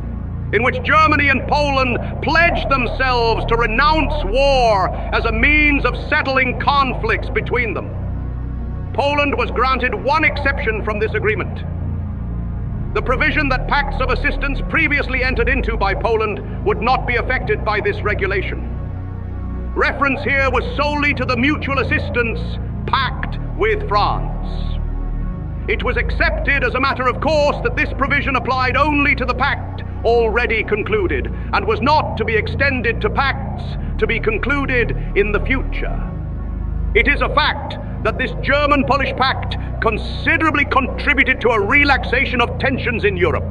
in which Germany and Poland pledged themselves to renounce war as a means of settling conflicts between them. Poland was granted one exception from this agreement: the provision that pacts of assistance previously entered into by Poland would not be affected by this regulation. Reference here was solely to the mutual assistance pact with France. It was accepted as a matter of course that this provision applied only to the pact already concluded, and was not to be extended to pacts to be concluded in the future. It is a fact that this German-Polish pact considerably contributed to a relaxation of tensions in Europe.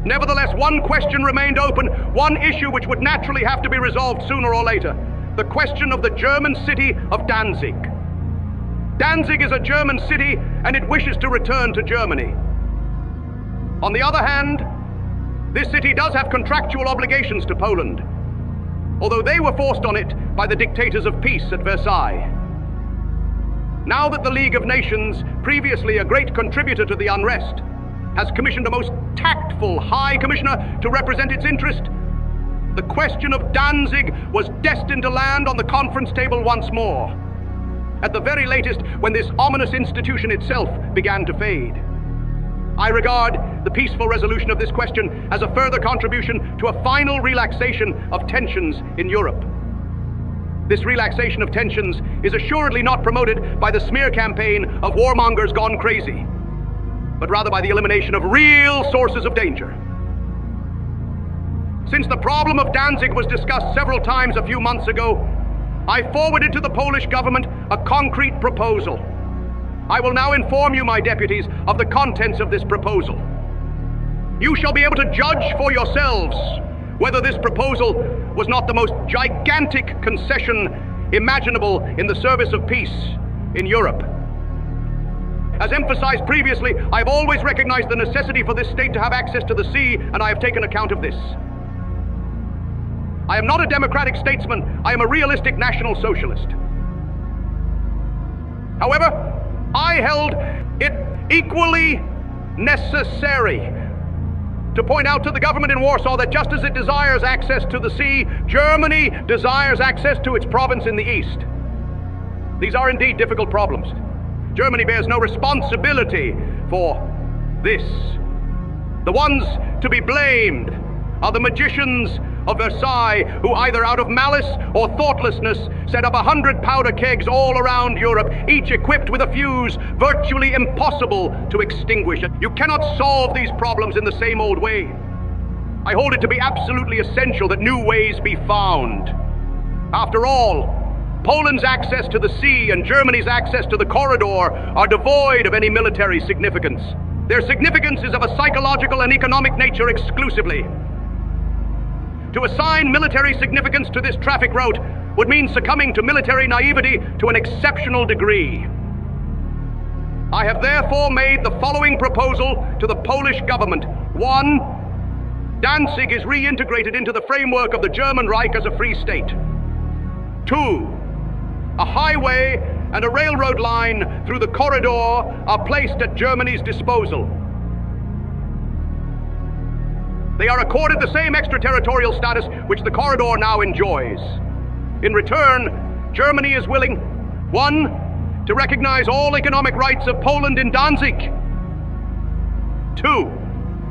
Nevertheless, one question remained open, one issue which would naturally have to be resolved sooner or later: the question of the German city of Danzig. Danzig is a German city, and it wishes to return to Germany. On the other hand, this city does have contractual obligations to Poland, although they were forced on it by the dictators of peace at Versailles. Now that the League of Nations, previously a great contributor to the unrest, has commissioned a most tactful High Commissioner to represent its interest, the question of Danzig was destined to land on the conference table once more, at the very latest when this ominous institution itself began to fade. I regard the peaceful resolution of this question as a further contribution to a final relaxation of tensions in Europe. This relaxation of tensions is assuredly not promoted by the smear campaign of warmongers gone crazy, but rather by the elimination of real sources of danger. Since the problem of Danzig was discussed several times a few months ago, I forwarded to the Polish government a concrete proposal. I will now inform you, my deputies, of the contents of this proposal. You shall be able to judge for yourselves whether this proposal was not the most gigantic concession imaginable in the service of peace in Europe. As emphasized previously, I have always recognized the necessity for this state to have access to the sea, and I have taken account of this. I am not a democratic statesman, I am a realistic National Socialist. However, I held it equally necessary to point out to the government in Warsaw that just as it desires access to the sea, Germany desires access to its province in the east. These are indeed difficult problems. Germany bears no responsibility for this. The ones to be blamed are the magicians of Versailles, who either out of malice or thoughtlessness set up 100 powder kegs all around Europe, each equipped with a fuse virtually impossible to extinguish. You cannot solve these problems in the same old way. I hold it to be absolutely essential that new ways be found. After all, Poland's access to the sea and Germany's access to the corridor are devoid of any military significance. Their significance is of a psychological and economic nature exclusively. To assign military significance to this traffic route would mean succumbing to military naivety to an exceptional degree. I have therefore made the following proposal to the Polish government. 1. Danzig is reintegrated into the framework of the German Reich as a free state. 2. A highway and a railroad line through the corridor are placed at Germany's disposal. They are accorded the same extraterritorial status which the corridor now enjoys. In return, Germany is willing, 1. to recognize all economic rights of Poland in Danzig. 2.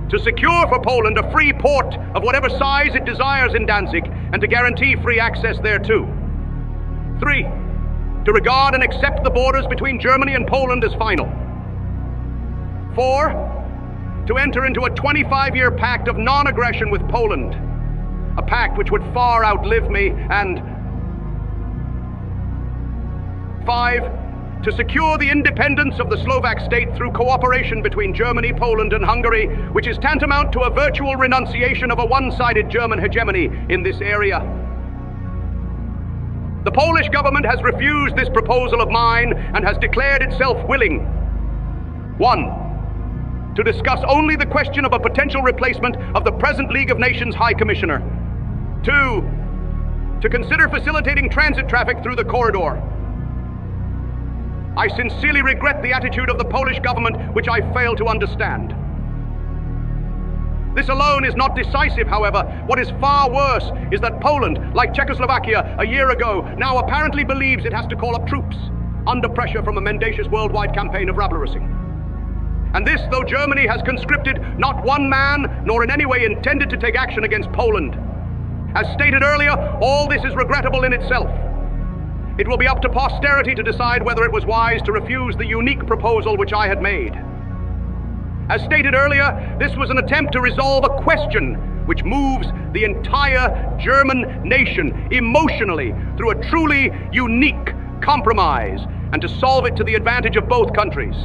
to secure for Poland a free port of whatever size it desires in Danzig and to guarantee free access thereto. 3. to regard and accept the borders between Germany and Poland as final. 4. to enter into a 25-year pact of non-aggression with Poland, a pact which would far outlive me, and 5. to secure the independence of the Slovak state through cooperation between Germany, Poland, and Hungary, which is tantamount to a virtual renunciation of a one-sided German hegemony in this area. The Polish government has refused this proposal of mine and has declared itself willing. 1. to discuss only the question of a potential replacement of the present League of Nations High Commissioner. 2. to consider facilitating transit traffic through the corridor. I sincerely regret the attitude of the Polish government, which I fail to understand. This alone is not decisive, however. What is far worse is that Poland, like Czechoslovakia a year ago, now apparently believes it has to call up troops under pressure from a mendacious worldwide campaign of rabble-rousing. And this, though Germany has conscripted not one man, nor in any way intended to take action against Poland. As stated earlier, all this is regrettable in itself. It will be up to posterity to decide whether it was wise to refuse the unique proposal which I had made. As stated earlier, this was an attempt to resolve a question which moves the entire German nation emotionally through a truly unique compromise, and to solve it to the advantage of both countries.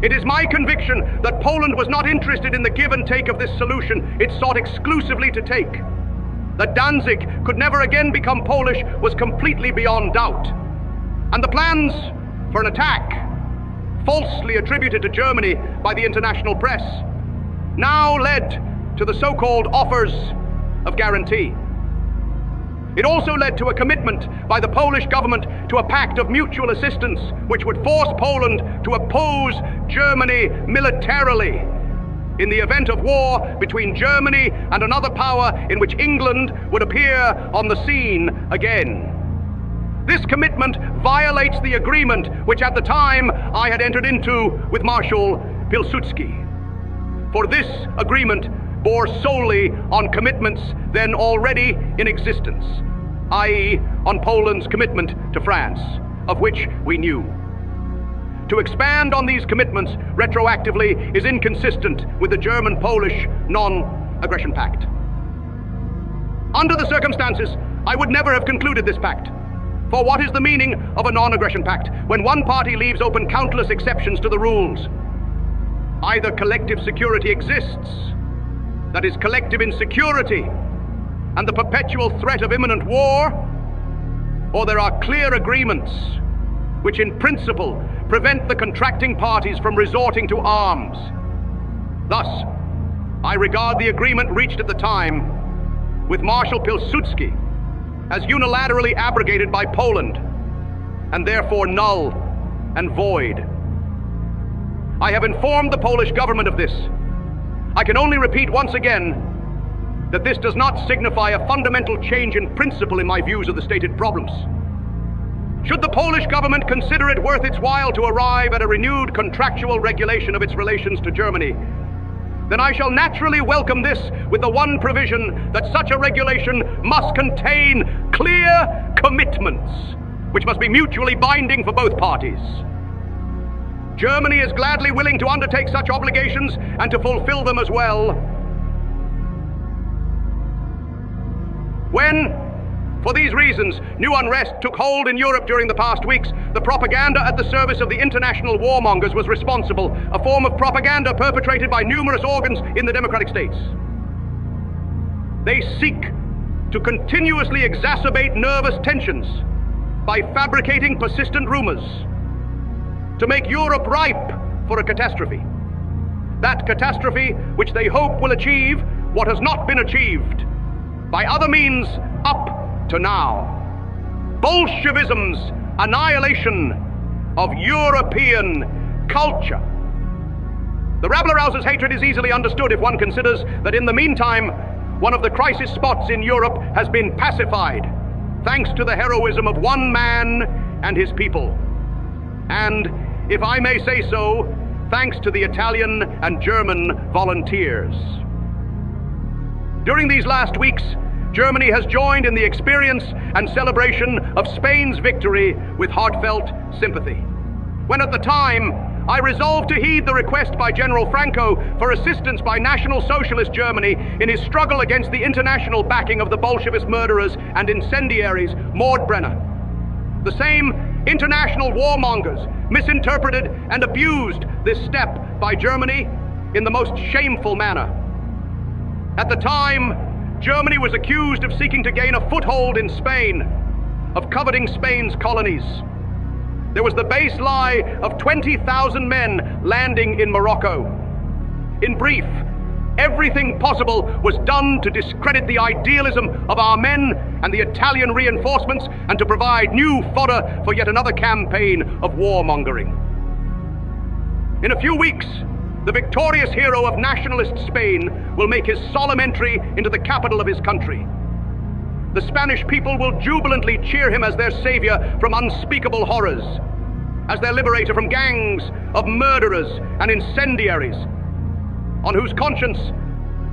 It is my conviction that Poland was not interested in the give and take of this solution it sought exclusively to take. That Danzig could never again become Polish was completely beyond doubt. And the plans for an attack, falsely attributed to Germany by the international press, now led to the so-called offers of guarantee. It also led to a commitment by the Polish government to a pact of mutual assistance, which would force Poland to oppose Germany militarily in the event of war between Germany and another power in which England would appear on the scene again. This commitment violates the agreement which at the time I had entered into with Marshal Pilsudski. For this agreement bore solely on commitments then already in existence, i.e. on Poland's commitment to France, of which we knew. To expand on these commitments retroactively is inconsistent with the German-Polish non-aggression pact. Under the circumstances, I would never have concluded this pact. For what is the meaning of a non-aggression pact when one party leaves open countless exceptions to the rules? Either collective security exists, that is collective insecurity and the perpetual threat of imminent war, or there are clear agreements which in principle prevent the contracting parties from resorting to arms. Thus, I regard the agreement reached at the time with Marshal Pilsudski as unilaterally abrogated by Poland, and therefore null and void. I have informed the Polish government of this. I can only repeat once again that this does not signify a fundamental change in principle in my views of the stated problems. Should the Polish government consider it worth its while to arrive at a renewed contractual regulation of its relations to Germany, then I shall naturally welcome this with the one provision that such a regulation must contain clear commitments, which must be mutually binding for both parties. Germany is gladly willing to undertake such obligations and to fulfill them as well. When, for these reasons, new unrest took hold in Europe during the past weeks, the propaganda at the service of the international warmongers was responsible, a form of propaganda perpetrated by numerous organs in the democratic states. They seek to continuously exacerbate nervous tensions by fabricating persistent rumors, to make Europe ripe for a catastrophe. That catastrophe which they hope will achieve what has not been achieved by other means up to now. Bolshevism's annihilation of European culture. The rabble-rouser's hatred is easily understood if one considers that in the meantime, one of the crisis spots in Europe has been pacified, thanks to the heroism of one man and his people. And, if I may say so, thanks to the Italian and German volunteers. During these last weeks, Germany has joined in the experience and celebration of Spain's victory with heartfelt sympathy. When at the time, I resolved to heed the request by General Franco for assistance by National Socialist Germany in his struggle against the international backing of the Bolshevist murderers and incendiaries Mordbrenner. The same international warmongers misinterpreted and abused this step by Germany in the most shameful manner. At the time, Germany was accused of seeking to gain a foothold in Spain, of coveting Spain's colonies. There was the base lie of 20,000 men landing in Morocco. In brief, everything possible was done to discredit the idealism of our men and the Italian reinforcements and to provide new fodder for yet another campaign of warmongering. In a few weeks, the victorious hero of nationalist Spain will make his solemn entry into the capital of his country. The Spanish people will jubilantly cheer him as their savior from unspeakable horrors, as their liberator from gangs of murderers and incendiaries, on whose conscience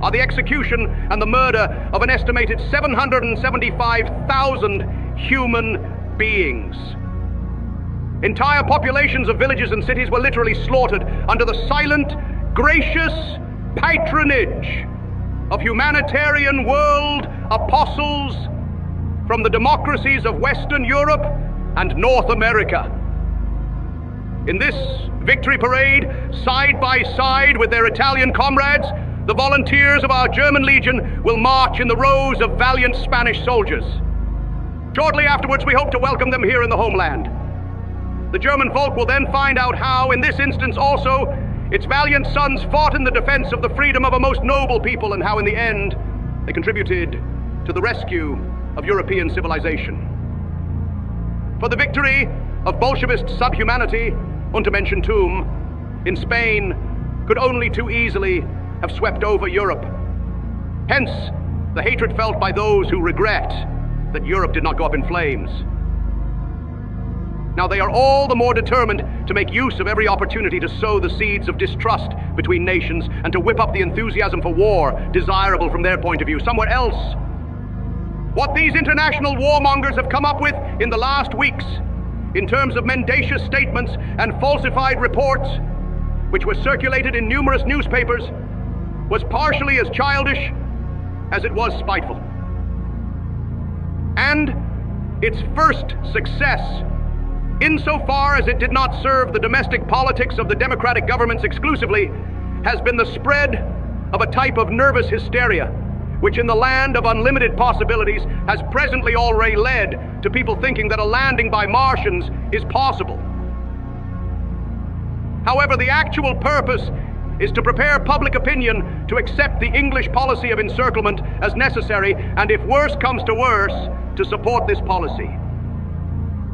are the execution and the murder of an estimated 775,000 human beings. Entire populations of villages and cities were literally slaughtered under the silent, gracious patronage of humanitarian world apostles from the democracies of Western Europe and North America. In this victory parade, side by side with their Italian comrades, the volunteers of our German Legion will march in the rows of valiant Spanish soldiers. Shortly afterwards, we hope to welcome them here in the homeland. The German folk will then find out how, in this instance also, its valiant sons fought in the defense of the freedom of a most noble people, and how in the end they contributed to the rescue of European civilization. For the victory of Bolshevist subhumanity, Untermenschentum, in Spain could only too easily have swept over Europe. Hence, the hatred felt by those who regret that Europe did not go up in flames. Now they are all the more determined to make use of every opportunity to sow the seeds of distrust between nations and to whip up the enthusiasm for war, desirable from their point of view, somewhere else. What these international warmongers have come up with in the last weeks, in terms of mendacious statements and falsified reports, which were circulated in numerous newspapers, was partially as childish as it was spiteful. And its first success, insofar as it did not serve the domestic politics of the democratic governments exclusively, has been the spread of a type of nervous hysteria, which in the land of unlimited possibilities has presently already led to people thinking that a landing by Martians is possible. However, the actual purpose is to prepare public opinion to accept the English policy of encirclement as necessary, and if worse comes to worse, to support this policy.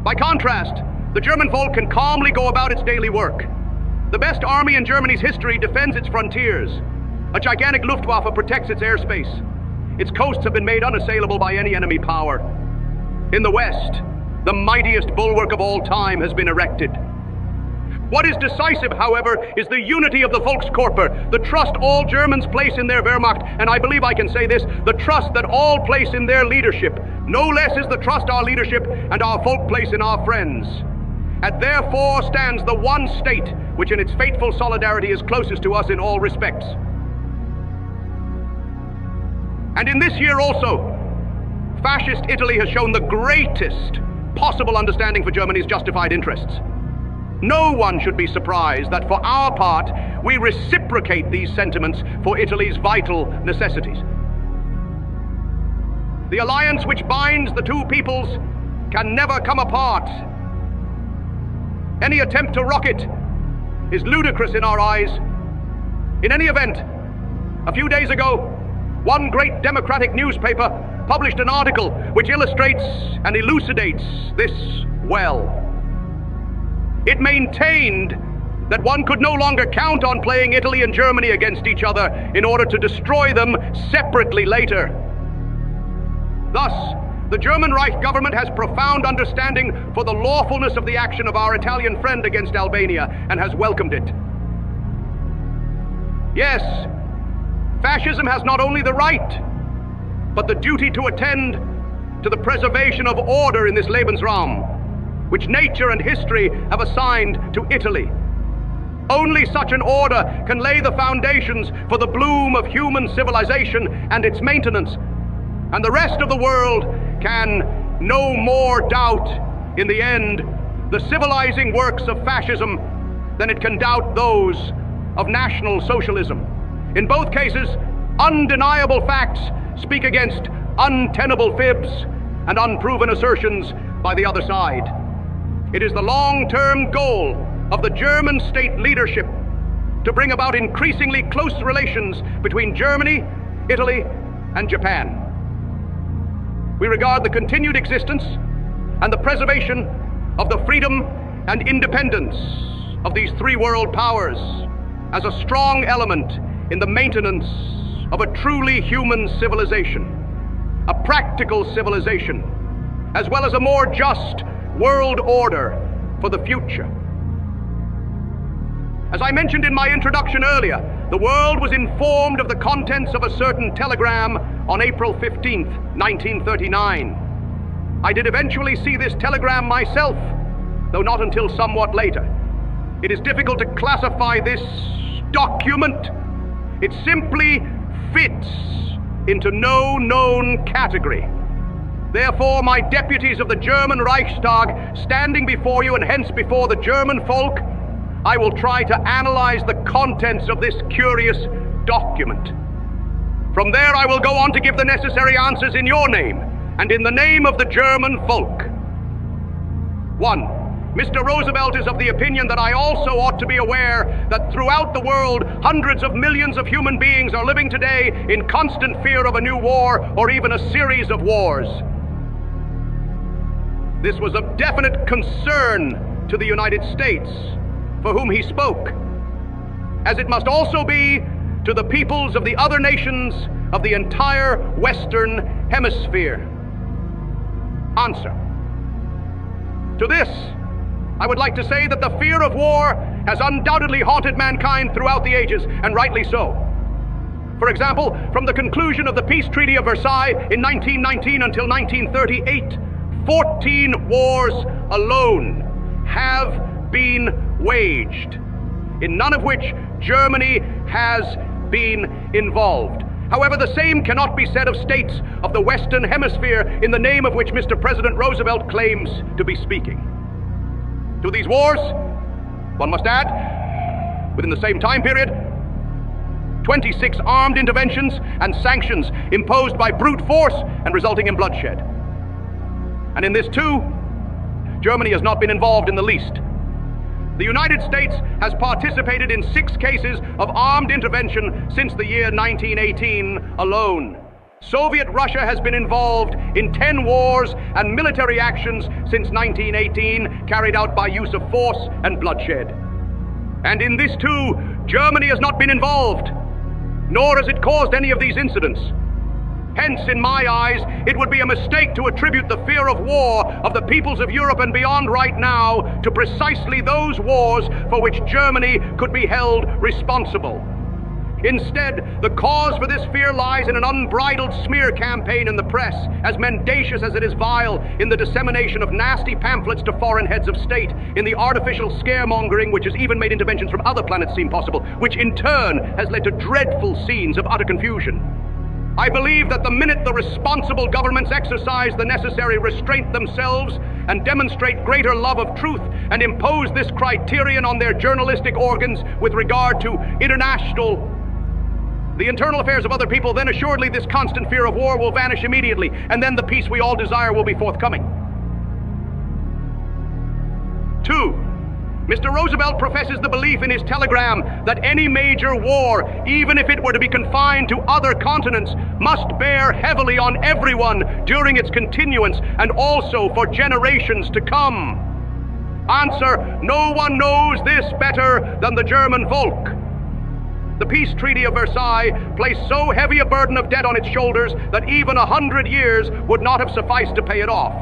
By contrast, the German folk can calmly go about its daily work. The best army in Germany's history defends its frontiers. A gigantic Luftwaffe protects its airspace. Its coasts have been made unassailable by any enemy power. In the West, the mightiest bulwark of all time has been erected. What is decisive, however, is the unity of the Volkskörper, the trust all Germans place in their Wehrmacht, and I believe I can say this, the trust that all place in their leadership. No less is the trust our leadership and our folk place in our friends. And therefore stands the one state which in its fateful solidarity is closest to us in all respects. And in this year also, fascist Italy has shown the greatest possible understanding for Germany's justified interests. No one should be surprised that for our part, we reciprocate these sentiments for Italy's vital necessities. The alliance which binds the two peoples can never come apart. Any attempt to rock it is ludicrous in our eyes. In any event, a few days ago, one great democratic newspaper published an article which illustrates and elucidates this well. It maintained that one could no longer count on playing Italy and Germany against each other in order to destroy them separately later. Thus, the German Reich government has profound understanding for the lawfulness of the action of our Italian friend against Albania and has welcomed it. Yes, fascism has not only the right, but the duty to attend to the preservation of order in this Lebensraum, which nature and history have assigned to Italy. Only such an order can lay the foundations for the bloom of human civilization and its maintenance, and the rest of the world can no more doubt, in the end, the civilizing works of fascism than it can doubt those of National Socialism. In both cases, undeniable facts speak against untenable fibs and unproven assertions by the other side. It is the long-term goal of the German state leadership to bring about increasingly close relations between Germany, Italy, and Japan. We regard the continued existence and the preservation of the freedom and independence of these three world powers as a strong element in the maintenance of a truly human civilization, a practical civilization, as well as a more just world order for the future. As I mentioned in my introduction earlier, the world was informed of the contents of a certain telegram on April 15th, 1939. I did eventually see this telegram myself, though not until somewhat later. It is difficult to classify this document. It simply fits into no known category. Therefore, my deputies of the German Reichstag, standing before you and hence before the German folk, I will try to analyze the contents of this curious document. From there, I will go on to give the necessary answers in your name and in the name of the German folk. 1. Mr. Roosevelt is of the opinion that I also ought to be aware that throughout the world, hundreds of millions of human beings are living today in constant fear of a new war or even a series of wars. This was of definite concern to the United States, for whom he spoke, as it must also be to the peoples of the other nations of the entire Western Hemisphere. Answer. To this, I would like to say that the fear of war has undoubtedly haunted mankind throughout the ages, and rightly so. For example, from the conclusion of the Peace Treaty of Versailles in 1919 until 1938, 14 wars alone have been waged, in none of which Germany has been involved. However, the same cannot be said of states of the Western Hemisphere in the name of which Mr. President Roosevelt claims to be speaking. To these wars, one must add, within the same time period, 26 armed interventions and sanctions imposed by brute force and resulting in bloodshed. And in this too, Germany has not been involved in the least. The United States has participated in 6 cases of armed intervention since the year 1918 alone. Soviet Russia has been involved in 10 wars and military actions since 1918, carried out by use of force and bloodshed. And in this too, Germany has not been involved, nor has it caused any of these incidents. Hence, in my eyes, it would be a mistake to attribute the fear of war of the peoples of Europe and beyond right now to precisely those wars for which Germany could be held responsible. Instead, the cause for this fear lies in an unbridled smear campaign in the press, as mendacious as it is vile, in the dissemination of nasty pamphlets to foreign heads of state, in the artificial scaremongering which has even made interventions from other planets seem possible, which in turn has led to dreadful scenes of utter confusion. I believe that the minute the responsible governments exercise the necessary restraint themselves and demonstrate greater love of truth and impose this criterion on their journalistic organs with regard to international the internal affairs of other people, then assuredly this constant fear of war will vanish immediately, and then the peace we all desire will be forthcoming. 2. Mr. Roosevelt professes the belief in his telegram that any major war, even if it were to be confined to other continents, must bear heavily on everyone during its continuance and also for generations to come. Answer: no one knows this better than the German Volk. The Peace Treaty of Versailles placed so heavy a burden of debt on its shoulders that even 100 years would not have sufficed to pay it off.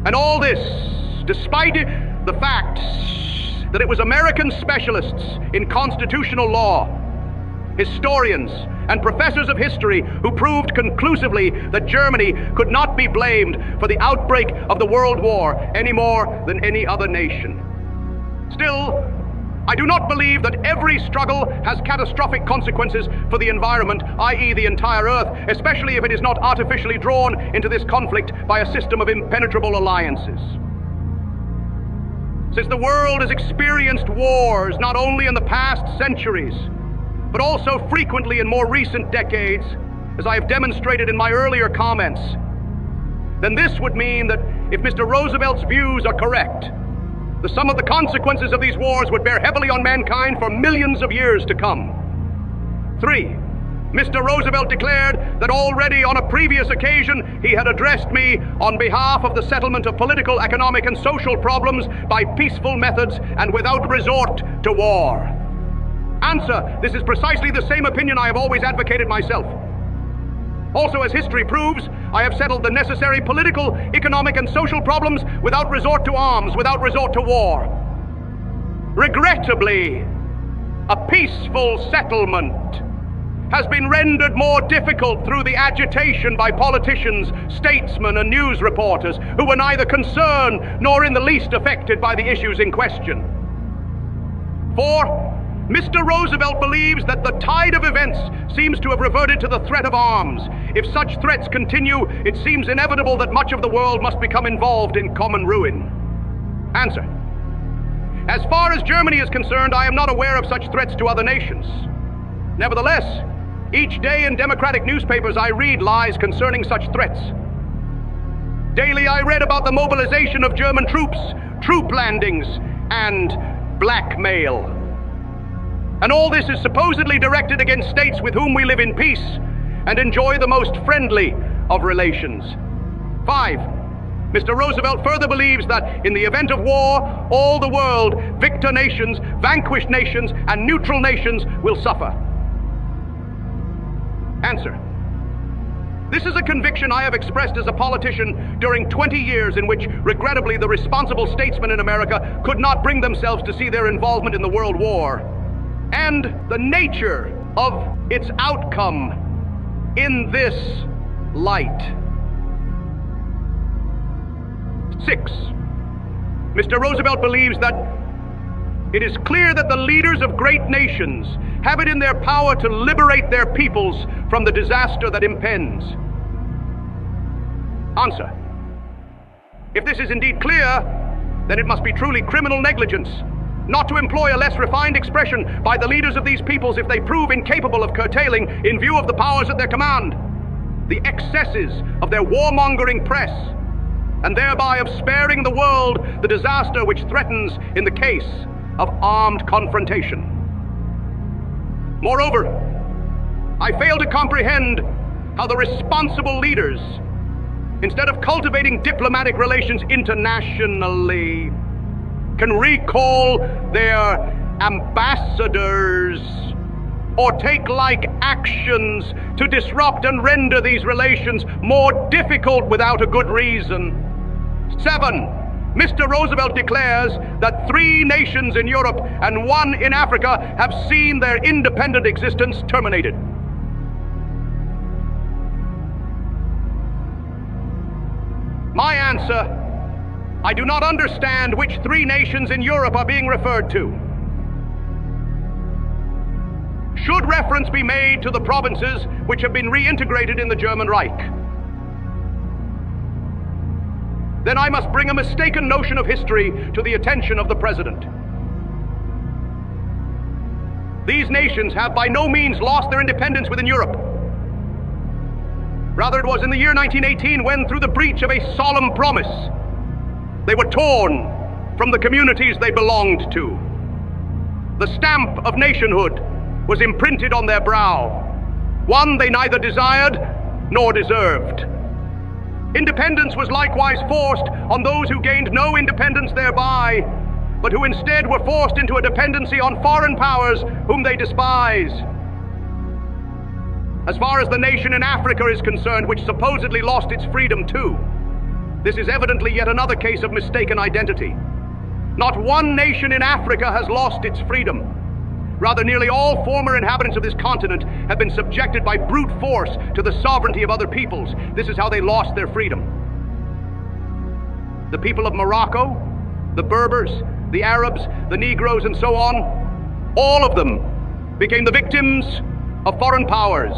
And all this, despite the fact that it was American specialists in constitutional law, historians, and professors of history who proved conclusively that Germany could not be blamed for the outbreak of the World War any more than any other nation. Still, I do not believe that every struggle has catastrophic consequences for the environment, i.e. the entire Earth, especially if it is not artificially drawn into this conflict by a system of impenetrable alliances. Since the world has experienced wars not only in the past centuries, but also frequently in more recent decades, as I have demonstrated in my earlier comments, then this would mean that if Mr. Roosevelt's views are correct, the sum of the consequences of these wars would bear heavily on mankind for millions of years to come. 3. Mr. Roosevelt declared that already on a previous occasion he had addressed me on behalf of the settlement of political, economic, and social problems by peaceful methods and without resort to war. Answer: this is precisely the same opinion I have always advocated myself. Also, as history proves, I have settled the necessary political, economic, and social problems without resort to arms, without resort to war. Regrettably, a peaceful settlement has been rendered more difficult through the agitation by politicians, statesmen, and news reporters who were neither concerned nor in the least affected by the issues in question. 4. Mr. Roosevelt believes that the tide of events seems to have reverted to the threat of arms. If such threats continue, it seems inevitable that much of the world must become involved in common ruin. Answer: as far as Germany is concerned, I am not aware of such threats to other nations. Nevertheless, each day in democratic newspapers I read lies concerning such threats. Daily I read about the mobilization of German troops, troop landings, and blackmail. And all this is supposedly directed against states with whom we live in peace and enjoy the most friendly of relations. 5. Mr. Roosevelt further believes that in the event of war, all the world, victor nations, vanquished nations, and neutral nations will suffer. Answer: this is a conviction I have expressed as a politician during 20 years in which, regrettably, the responsible statesmen in America could not bring themselves to see their involvement in the World War and the nature of its outcome in this light. 6. Mr. Roosevelt believes that it is clear that the leaders of great nations have it in their power to liberate their peoples from the disaster that impends. Answer: if this is indeed clear, then it must be truly criminal negligence not to employ a less refined expression by the leaders of these peoples if they prove incapable of curtailing, in view of the powers at their command, the excesses of their warmongering press, and thereby of sparing the world the disaster which threatens in the case of armed confrontation. Moreover, I fail to comprehend how the responsible leaders, instead of cultivating diplomatic relations internationally, can recall their ambassadors or take like actions to disrupt and render these relations more difficult without a good reason. 7. Mr. Roosevelt declares that 3 nations in Europe and 1 in Africa have seen their independent existence terminated. My answer: I do not understand which 3 nations in Europe are being referred to. Should reference be made to the provinces which have been reintegrated in the German Reich, then I must bring a mistaken notion of history to the attention of the President. these nations have by no means lost their independence within Europe. Rather, it was in the year 1918 when, through the breach of a solemn promise, they were torn from the communities they belonged to. The stamp of nationhood was imprinted on their brow, one they neither desired nor deserved. Independence was likewise forced on those who gained no independence thereby, but who instead were forced into a dependency on foreign powers whom they despise. As far as the nation in Africa is concerned, which supposedly lost its freedom too, this is evidently yet another case of mistaken identity. Not one nation in Africa has lost its freedom. Rather, nearly all former inhabitants of this continent have been subjected by brute force to the sovereignty of other peoples. This is how they lost their freedom. The people of Morocco, the Berbers, the Arabs, the Negroes, and so on, all of them became the victims of foreign powers,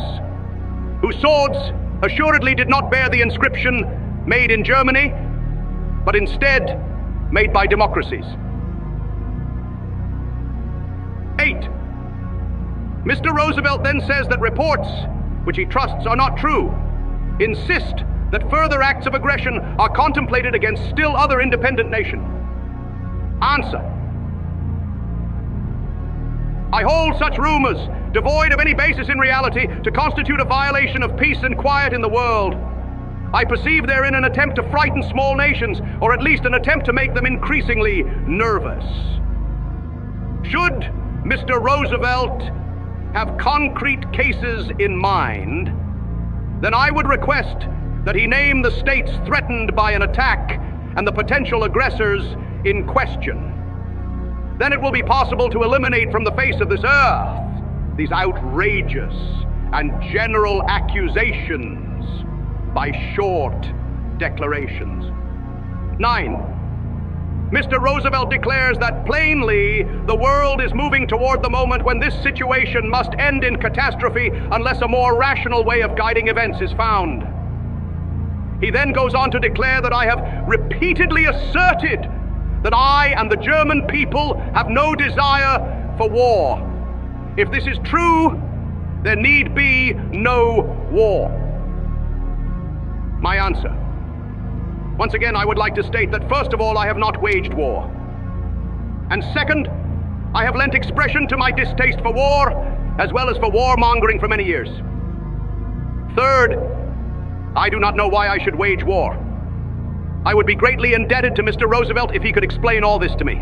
whose swords assuredly did not bear the inscription "Made in Germany," but instead made by democracies. 8. Mr. Roosevelt then says that reports, which he trusts are not true, insist that further acts of aggression are contemplated against still other independent nations. Answer: I hold such rumors, devoid of any basis in reality, to constitute a violation of peace and quiet in the world. I perceive therein an attempt to frighten small nations, or at least an attempt to make them increasingly nervous. Should Mr. Roosevelt have concrete cases in mind, then I would request that he name the states threatened by an attack and the potential aggressors in question. Then it will be possible to eliminate from the face of this earth these outrageous and general accusations by short declarations. 9. Mr. Roosevelt declares that plainly the world is moving toward the moment when this situation must end in catastrophe unless a more rational way of guiding events is found. He then goes on to declare that I have repeatedly asserted that I and the German people have no desire for war. If this is true, there need be no war. My answer: once again, I would like to state that first of all, I have not waged war. And second, I have lent expression to my distaste for war, as well as for warmongering for many years. Third, I do not know why I should wage war. I would be greatly indebted to Mr. Roosevelt if he could explain all this to me.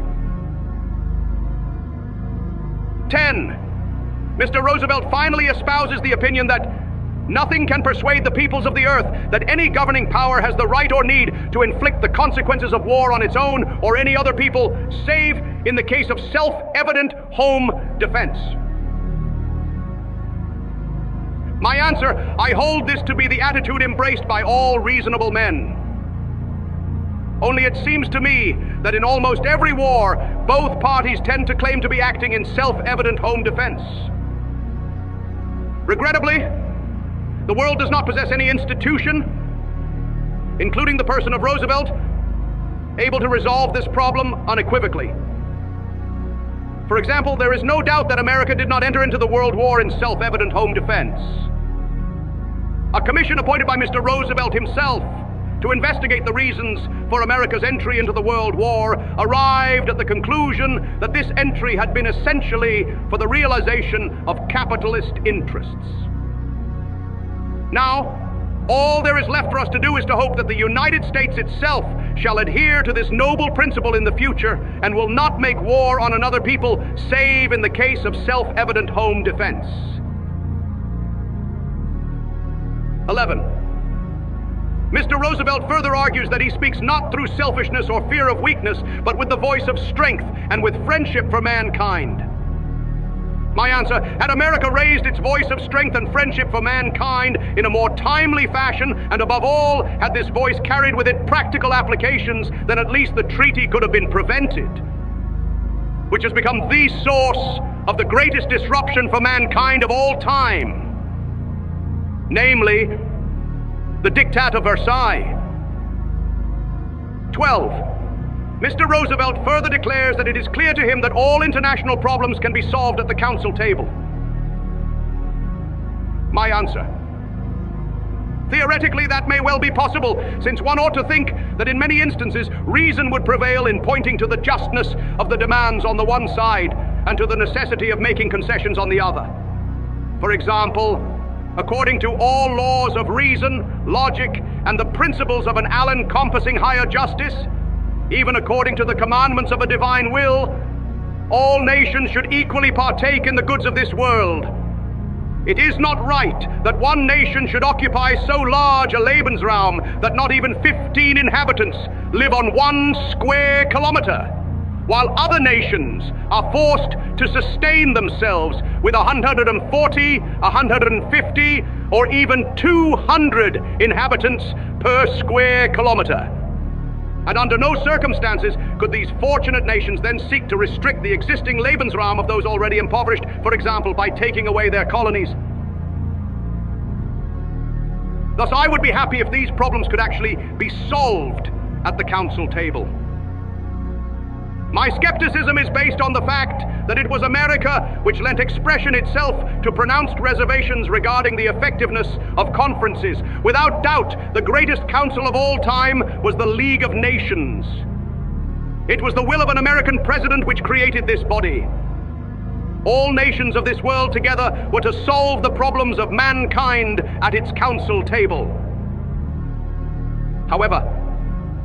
10. Mr. Roosevelt finally espouses the opinion that nothing can persuade the peoples of the earth that any governing power has the right or need to inflict the consequences of war on its own or any other people, save in the case of self-evident home defense. My answer: I hold this to be the attitude embraced by all reasonable men. Only it seems to me that in almost every war, both parties tend to claim to be acting in self-evident home defense. Regrettably, the world does not possess any institution, including the person of Roosevelt, able to resolve this problem unequivocally. For example, there is no doubt that America did not enter into the World War in self-evident home defense. A commission appointed by Mr. Roosevelt himself to investigate the reasons for America's entry into the World War arrived at the conclusion that this entry had been essentially for the realization of capitalist interests. Now, all there is left for us to do is to hope that the United States itself shall adhere to this noble principle in the future and will not make war on another people save in the case of self-evident home defense. 11. Mr. Roosevelt further argues that he speaks not through selfishness or fear of weakness, but with the voice of strength and with friendship for mankind. My answer: had America raised its voice of strength and friendship for mankind in a more timely fashion, and above all, had this voice carried with it practical applications, then at least the treaty could have been prevented, which has become the source of the greatest disruption for mankind of all time, namely, the Diktat of Versailles. 12. Mr. Roosevelt further declares that it is clear to him that all international problems can be solved at the council table. My answer: theoretically, that may well be possible, since one ought to think that in many instances reason would prevail in pointing to the justness of the demands on the one side and to the necessity of making concessions on the other. For example, according to all laws of reason, logic, and the principles of an all-encompassing higher justice, even according to the commandments of a divine will, all nations should equally partake in the goods of this world. It is not right that one nation should occupy so large a Lebensraum that not even 15 inhabitants live on 1 square kilometer, while other nations are forced to sustain themselves with 140, 150, or even 200 inhabitants per square kilometer. And under no circumstances could these fortunate nations then seek to restrict the existing Lebensraum of those already impoverished, for example, by taking away their colonies. Thus, I would be happy if these problems could actually be solved at the council table. My skepticism is based on the fact that it was America which lent expression itself to pronounced reservations regarding the effectiveness of conferences. Without doubt, the greatest council of all time was the League of Nations. It was the will of an American president which created this body. All nations of this world together were to solve the problems of mankind at its council table. However,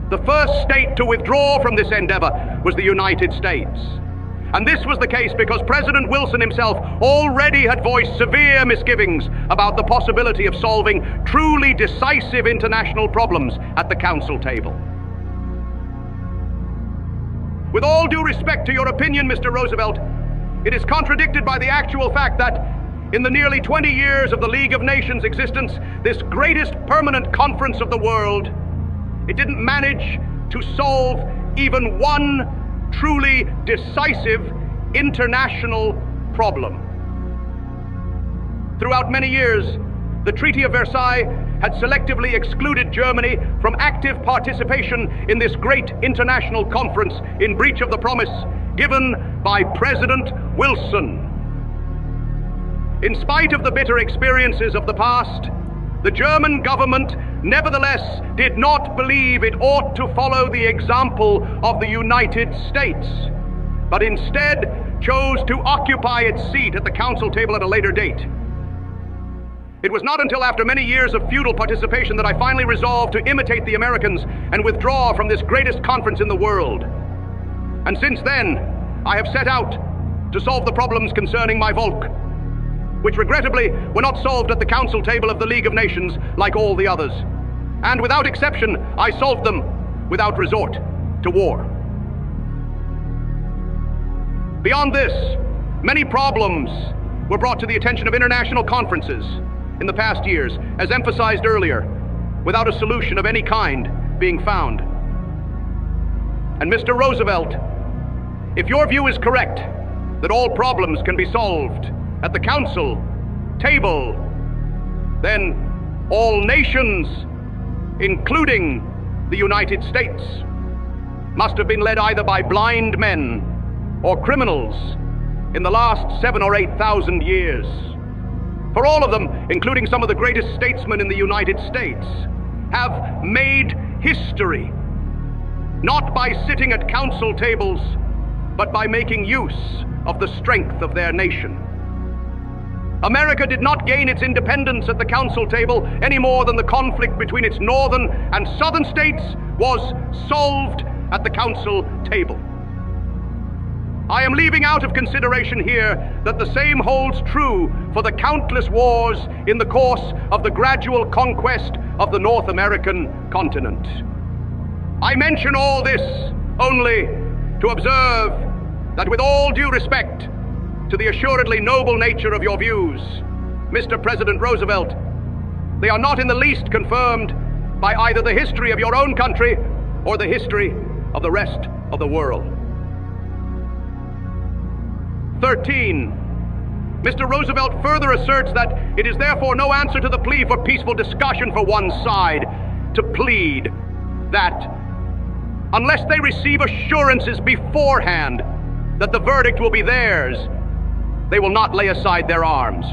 the first state to withdraw from this endeavor was the United States. And this was the case because President Wilson himself already had voiced severe misgivings about the possibility of solving truly decisive international problems at the council table. With all due respect to your opinion, Mr. Roosevelt, it is contradicted by the actual fact that in the nearly 20 years of the League of Nations existence, this greatest permanent conference of the world, it didn't manage to solve even one truly decisive international problem. Throughout many years, the Treaty of Versailles had selectively excluded Germany from active participation in this great international conference in breach of the promise given by President Wilson. In spite of the bitter experiences of the past, the German government nevertheless did not believe it ought to follow the example of the United States, but instead chose to occupy its seat at the council table at a later date. It was not until after many years of futile participation that I finally resolved to imitate the Americans and withdraw from this greatest conference in the world. And since then, I have set out to solve the problems concerning my Volk, which regrettably were not solved at the council table of the League of Nations like all the others. And without exception, I solved them without resort to war. Beyond this, many problems were brought to the attention of international conferences in the past years, as emphasized earlier, without a solution of any kind being found. And Mr. Roosevelt, if your view is correct, that all problems can be solved at the council table, then all nations, including the United States, must have been led either by blind men or criminals in the last 7,000 or 8,000 years. For all of them, including some of the greatest statesmen in the United States, have made history, not by sitting at council tables, but by making use of the strength of their nation. America did not gain its independence at the council table any more than the conflict between its northern and southern states was solved at the council table. I am leaving out of consideration here that the same holds true for the countless wars in the course of the gradual conquest of the North American continent. I mention all this only to observe that with all due respect to the assuredly noble nature of your views, Mr. President Roosevelt, they are not in the least confirmed by either the history of your own country or the history of the rest of the world. 13. Mr. Roosevelt further asserts that it is therefore no answer to the plea for peaceful discussion for one side to plead that unless they receive assurances beforehand that the verdict will be theirs, they will not lay aside their arms.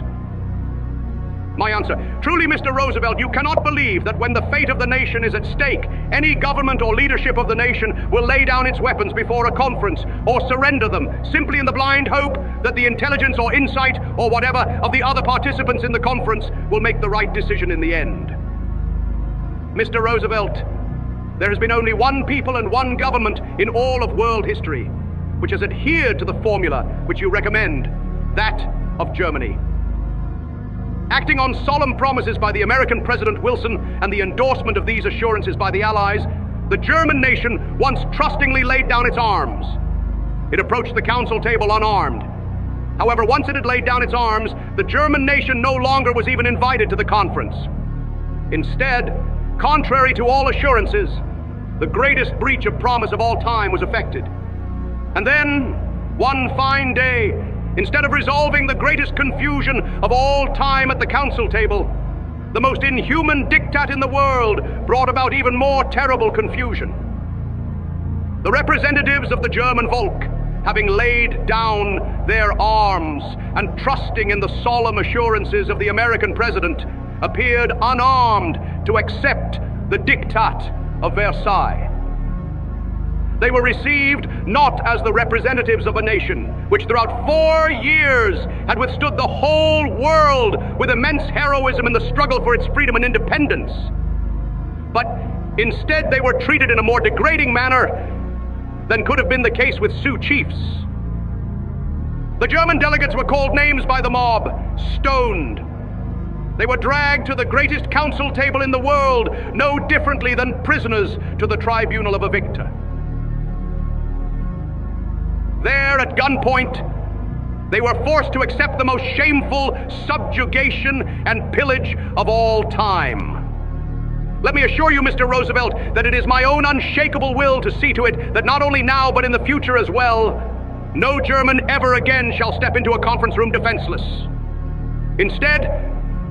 My answer: truly, Mr. Roosevelt, you cannot believe that when the fate of the nation is at stake, any government or leadership of the nation will lay down its weapons before a conference or surrender them simply in the blind hope that the intelligence or insight or whatever of the other participants in the conference will make the right decision in the end. Mr. Roosevelt, there has been only one people and one government in all of world history which has adhered to the formula which you recommend, that of Germany. Acting on solemn promises by the American President Wilson and the endorsement of these assurances by the Allies, the German nation once trustingly laid down its arms. It approached the council table unarmed. However, once it had laid down its arms, the German nation no longer was even invited to the conference. Instead, contrary to all assurances, the greatest breach of promise of all time was effected. And then, one fine day, instead of resolving the greatest confusion of all time at the council table, the most inhuman diktat in the world brought about even more terrible confusion. The representatives of the German Volk, having laid down their arms and trusting in the solemn assurances of the American president, appeared unarmed to accept the diktat of Versailles. They were received not as the representatives of a nation which throughout 4 years had withstood the whole world with immense heroism in the struggle for its freedom and independence, but instead they were treated in a more degrading manner than could have been the case with Sioux chiefs. The German delegates were called names by the mob, stoned. They were dragged to the greatest council table in the world, no differently than prisoners to the tribunal of a victor. There, at gunpoint, they were forced to accept the most shameful subjugation and pillage of all time. Let me assure you, Mr. Roosevelt, that it is my own unshakable will to see to it that not only now, but in the future as well, no German ever again shall step into a conference room defenseless. Instead,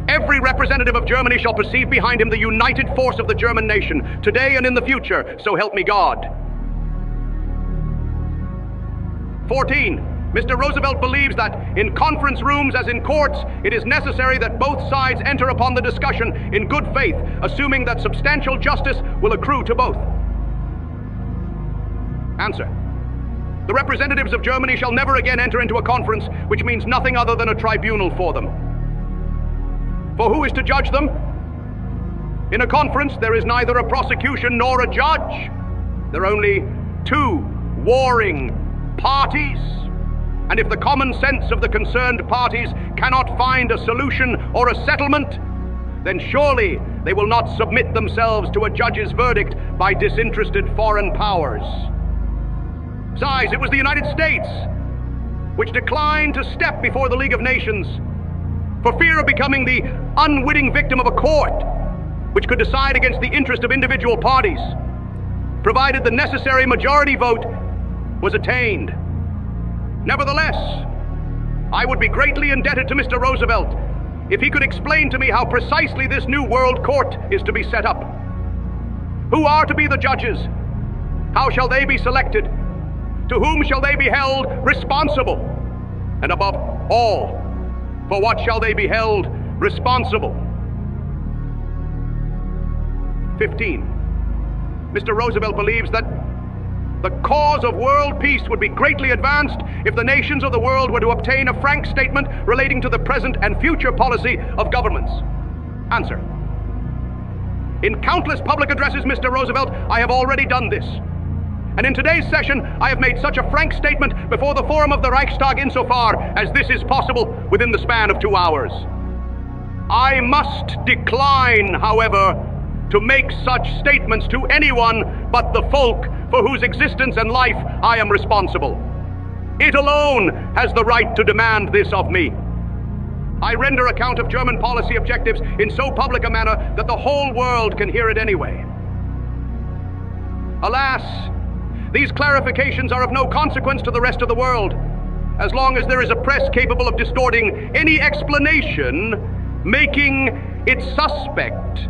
every representative of Germany shall perceive behind him the united force of the German nation, today and in the future, so help me God. 14. Mr. Roosevelt believes that in conference rooms as in courts, it is necessary that both sides enter upon the discussion in good faith, assuming that substantial justice will accrue to both. Answer: the representatives of Germany shall never again enter into a conference which means nothing other than a tribunal for them. For who is to judge them? In a conference, there is neither a prosecution nor a judge. There are only two warring parties, and if the common sense of the concerned parties cannot find a solution or a settlement, then surely they will not submit themselves to a judge's verdict by disinterested foreign powers. Besides, it was the United States which declined to step before the League of Nations for fear of becoming the unwitting victim of a court which could decide against the interest of individual parties, provided the necessary majority vote was attained. Nevertheless, I would be greatly indebted to Mr. Roosevelt if he could explain to me how precisely this new world court is to be set up. Who are to be the judges? How shall they be selected? To whom shall they be held responsible? And above all, for what shall they be held responsible? 15. Mr. Roosevelt believes that the cause of world peace would be greatly advanced if the nations of the world were to obtain a frank statement relating to the present and future policy of governments. Answer: in countless public addresses, Mr. Roosevelt, I have already done this. And in today's session, I have made such a frank statement before the forum of the Reichstag insofar as this is possible within the span of 2 hours. I must decline, however, to make such statements to anyone but the folk for whose existence and life I am responsible. It alone has the right to demand this of me. I render account of German policy objectives in so public a manner that the whole world can hear it anyway. Alas, these clarifications are of no consequence to the rest of the world, as long as there is a press capable of distorting any explanation, making it suspect,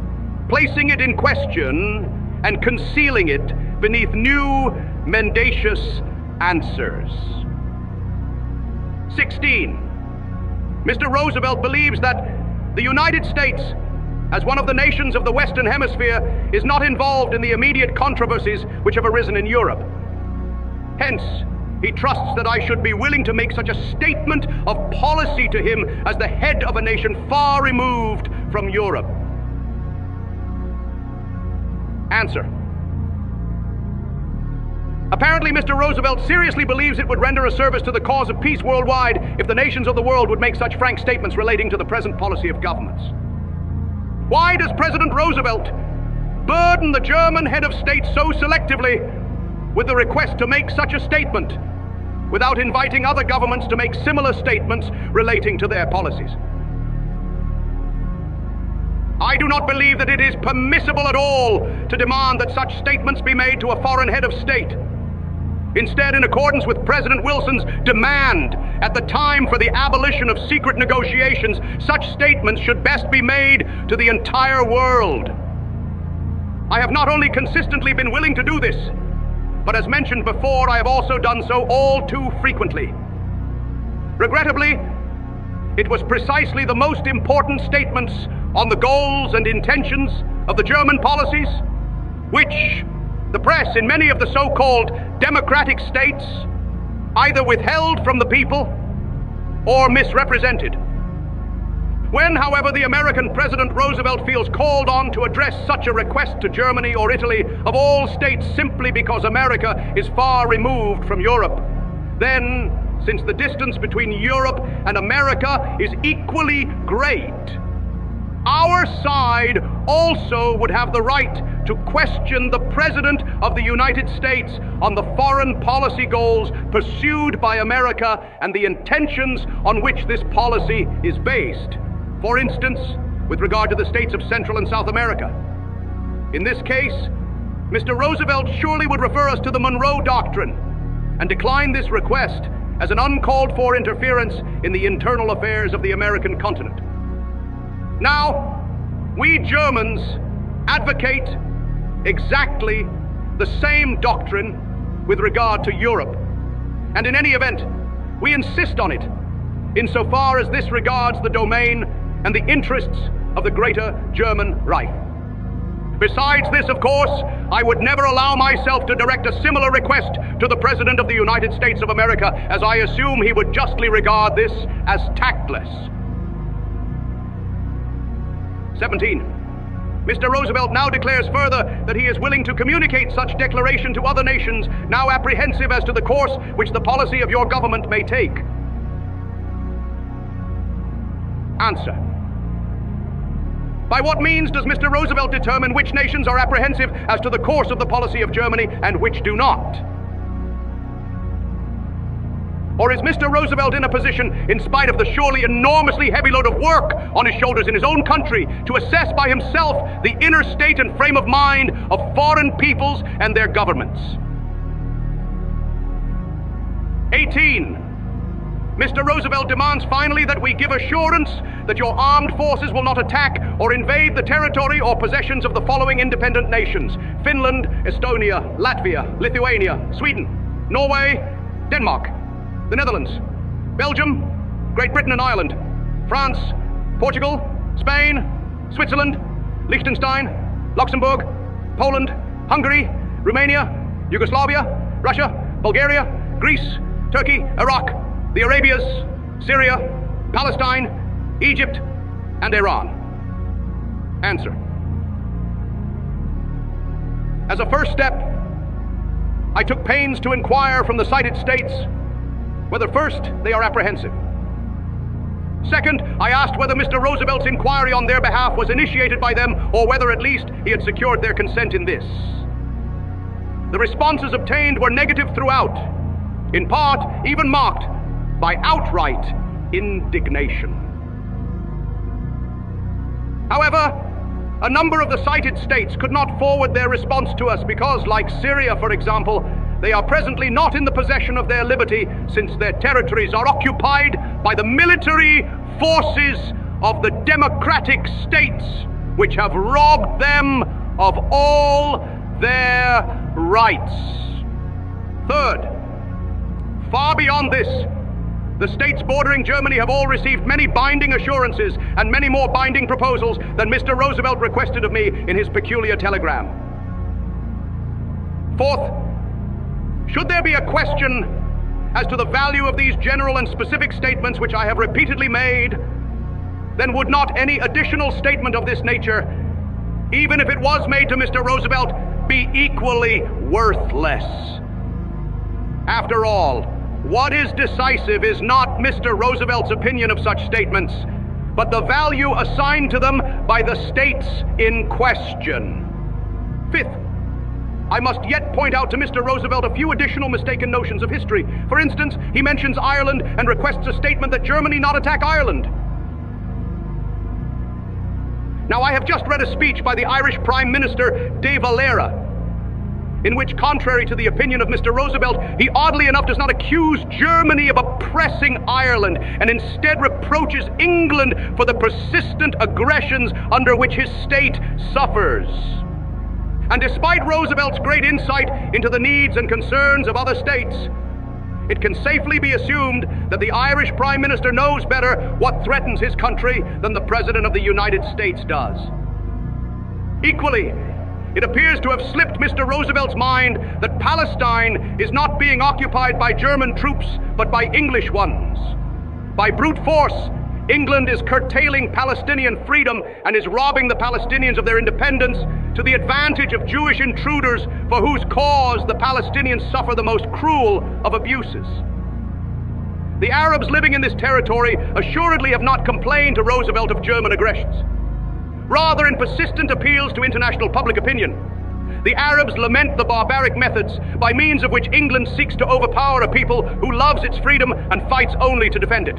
placing it in question, and concealing it beneath new, mendacious answers. 16. Mr. Roosevelt believes that the United States, as one of the nations of the Western Hemisphere, is not involved in the immediate controversies which have arisen in Europe. Hence, he trusts that I should be willing to make such a statement of policy to him as the head of a nation far removed from Europe. Answer. Apparently, Mr. Roosevelt seriously believes it would render a service to the cause of peace worldwide if the nations of the world would make such frank statements relating to the present policy of governments. Why does President Roosevelt burden the German head of state so selectively with the request to make such a statement without inviting other governments to make similar statements relating to their policies? I do not believe that it is permissible at all to demand that such statements be made to a foreign head of state. Instead, in accordance with President Wilson's demand at the time for the abolition of secret negotiations, such statements should best be made to the entire world. I have not only consistently been willing to do this, but as mentioned before, I have also done so all too frequently. Regrettably, it was precisely the most important statements on the goals and intentions of the German policies, which the press in many of the so-called democratic states either withheld from the people or misrepresented. When, however, the American President Roosevelt feels called on to address such a request to Germany or Italy, of all states, simply because America is far removed from Europe, then, since the distance between Europe and America is equally great, our side also would have the right to question the President of the United States on the foreign policy goals pursued by America and the intentions on which this policy is based. For instance, with regard to the states of Central and South America. In this case, Mr. Roosevelt surely would refer us to the Monroe Doctrine and decline this request as an uncalled for interference in the internal affairs of the American continent. Now, we Germans advocate exactly the same doctrine with regard to Europe, and in any event, we insist on it insofar as this regards the domain and the interests of the Greater German Reich. Besides this, of course, I would never allow myself to direct a similar request to the President of the United States of America, as I assume he would justly regard this as tactless. 17. Mr. Roosevelt now declares further that he is willing to communicate such declaration to other nations now apprehensive as to the course which the policy of your government may take. Answer. By what means does Mr. Roosevelt determine which nations are apprehensive as to the course of the policy of Germany and which do not? Or is Mr. Roosevelt in a position, in spite of the surely enormously heavy load of work on his shoulders in his own country, to assess by himself the inner state and frame of mind of foreign peoples and their governments? 18. Mr. Roosevelt demands finally that we give assurance that your armed forces will not attack or invade the territory or possessions of the following independent nations: Finland, Estonia, Latvia, Lithuania, Sweden, Norway, Denmark, the Netherlands, Belgium, Great Britain and Ireland, France, Portugal, Spain, Switzerland, Liechtenstein, Luxembourg, Poland, Hungary, Romania, Yugoslavia, Russia, Bulgaria, Greece, Turkey, Iraq, the Arabias, Syria, Palestine, Egypt, and Iran. Answer. As a first step, I took pains to inquire from the cited states whether first, they are apprehensive. Second, I asked whether Mr. Roosevelt's inquiry on their behalf was initiated by them, or whether at least he had secured their consent in this. The responses obtained were negative throughout, in part even marked by outright indignation. However, a number of the cited states could not forward their response to us because, like Syria, for example, they are presently not in the possession of their liberty, since their territories are occupied by the military forces of the democratic states, which have robbed them of all their rights. Third, far beyond this, the states bordering Germany have all received many binding assurances and many more binding proposals than Mr. Roosevelt requested of me in his peculiar telegram. Fourth, should there be a question as to the value of these general and specific statements which I have repeatedly made, then would not any additional statement of this nature, even if it was made to Mr. Roosevelt, be equally worthless? After all, what is decisive is not Mr. Roosevelt's opinion of such statements, but the value assigned to them by the states in question. Fifth, I must yet point out to Mr. Roosevelt a few additional mistaken notions of history. For instance, he mentions Ireland and requests a statement that Germany not attack Ireland. Now, I have just read a speech by the Irish Prime Minister De Valera, in which, contrary to the opinion of Mr. Roosevelt, he oddly enough does not accuse Germany of oppressing Ireland, and instead reproaches England for the persistent aggressions under which his state suffers. And despite Roosevelt's great insight into the needs and concerns of other states, it can safely be assumed that the Irish Prime Minister knows better what threatens his country than the President of the United States does. Equally, it appears to have slipped Mr. Roosevelt's mind that Palestine is not being occupied by German troops, but by English ones. By brute force, England is curtailing Palestinian freedom and is robbing the Palestinians of their independence to the advantage of Jewish intruders for whose cause the Palestinians suffer the most cruel of abuses. The Arabs living in this territory assuredly have not complained to Roosevelt of German aggressions. Rather, in persistent appeals to international public opinion, the Arabs lament the barbaric methods by means of which England seeks to overpower a people who loves its freedom and fights only to defend it.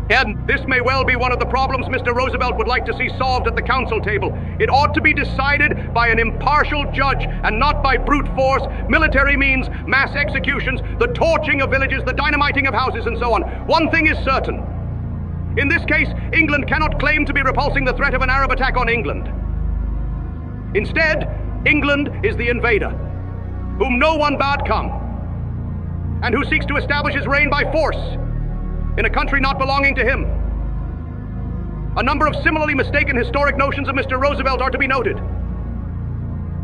And this may well be one of the problems Mr. Roosevelt would like to see solved at the council table. It ought to be decided by an impartial judge and not by brute force, military means, mass executions, the torching of villages, the dynamiting of houses, and so on. One thing is certain. In this case, England cannot claim to be repulsing the threat of an Arab attack on England. Instead, England is the invader, whom no one bade come, and who seeks to establish his reign by force in a country not belonging to him. A number of similarly mistaken historic notions of Mr. Roosevelt are to be noted,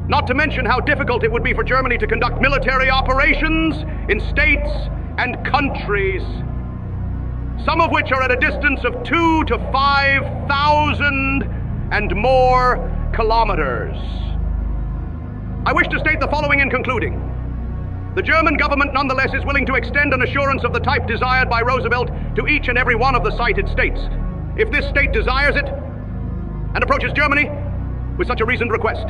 not to mention how difficult it would be for Germany to conduct military operations in states and countries, some of which are at a distance of 2,000 to 5,000 and more kilometers. I wish to state the following in concluding. The German government nonetheless is willing to extend an assurance of the type desired by Roosevelt to each and every one of the cited states, if this state desires it and approaches Germany with such a reasoned request.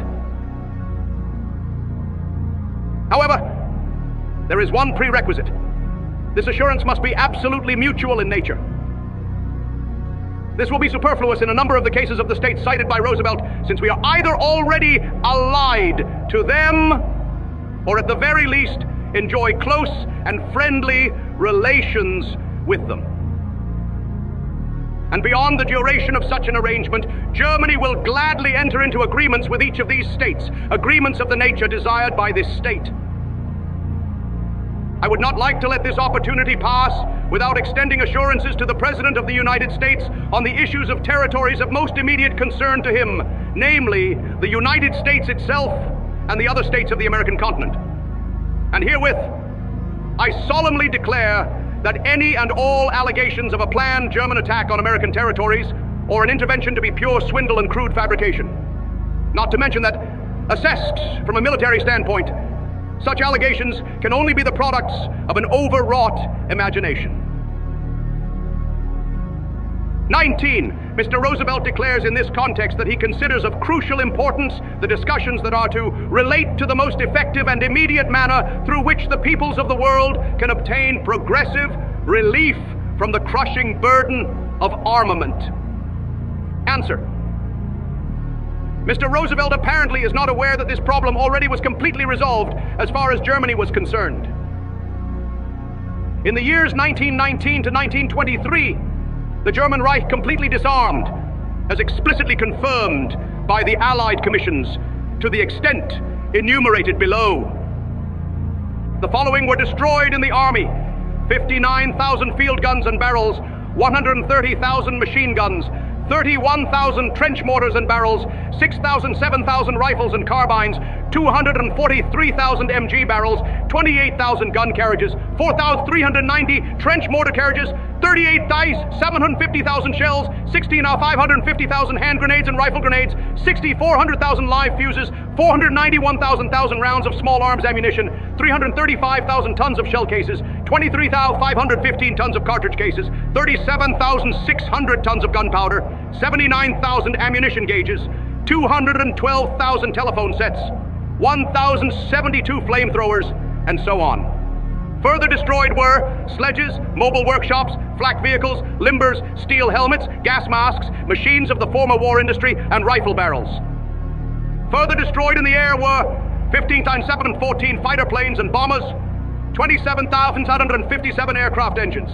However, there is one prerequisite. This assurance must be absolutely mutual in nature. This will be superfluous in a number of the cases of the states cited by Roosevelt, since we are either already allied to them, or at the very least enjoy close and friendly relations with them. And beyond the duration of such an arrangement, Germany will gladly enter into agreements with each of these states, agreements of the nature desired by this state. I would not like to let this opportunity pass without extending assurances to the President of the United States on the issues of territories of most immediate concern to him, namely the United States itself and the other states of the American continent. And herewith, I solemnly declare that any and all allegations of a planned German attack on American territories or an intervention to be pure swindle and crude fabrication. Not to mention that, assessed from a military standpoint, such allegations can only be the products of an overwrought imagination. 19. Mr. Roosevelt declares in this context that he considers of crucial importance the discussions that are to relate to the most effective and immediate manner through which the peoples of the world can obtain progressive relief from the crushing burden of armament. Answer. Mr. Roosevelt apparently is not aware that this problem already was completely resolved as far as Germany was concerned. In the years 1919 to 1923, the German Reich completely disarmed, as explicitly confirmed by the Allied commissions, to the extent enumerated below. The following were destroyed in the Army: 59,000 field guns and barrels, 130,000 machine guns, 31,000 trench mortars and barrels, 6,000, 7,000 rifles and carbines, 243,000 MG barrels, 28,000 gun carriages, 4,390 trench mortar carriages, 38 dice, 750,000 shells, 550,000 hand grenades and rifle grenades, 400,000 live fuses, 491,000 rounds of small arms ammunition, 335,000 tons of shell cases, 23,515 tons of cartridge cases, 37,600 tons of gunpowder, 79,000 ammunition gauges, 212,000 telephone sets, 1,072 flamethrowers, and so on. Further destroyed were sledges, mobile workshops, flak vehicles, limbers, steel helmets, gas masks, machines of the former war industry, and rifle barrels. Further destroyed in the air were 15 times 7 and 14 fighter planes and bombers, 27,757 aircraft engines.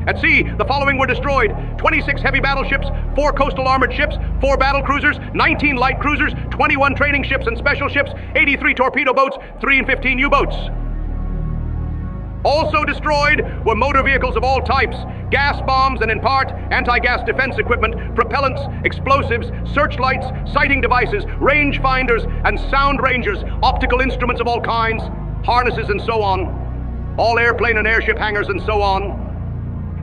At sea, the following were destroyed: 26 heavy battleships, 4 coastal armored ships, 4 battle cruisers, 19 light cruisers, 21 training ships and special ships, 83 torpedo boats, 3 and 15 U-boats. Also destroyed were motor vehicles of all types, gas bombs and in part anti-gas defense equipment, propellants, explosives, searchlights, sighting devices, range finders and sound rangers, optical instruments of all kinds, harnesses and so on, all airplane and airship hangars and so on.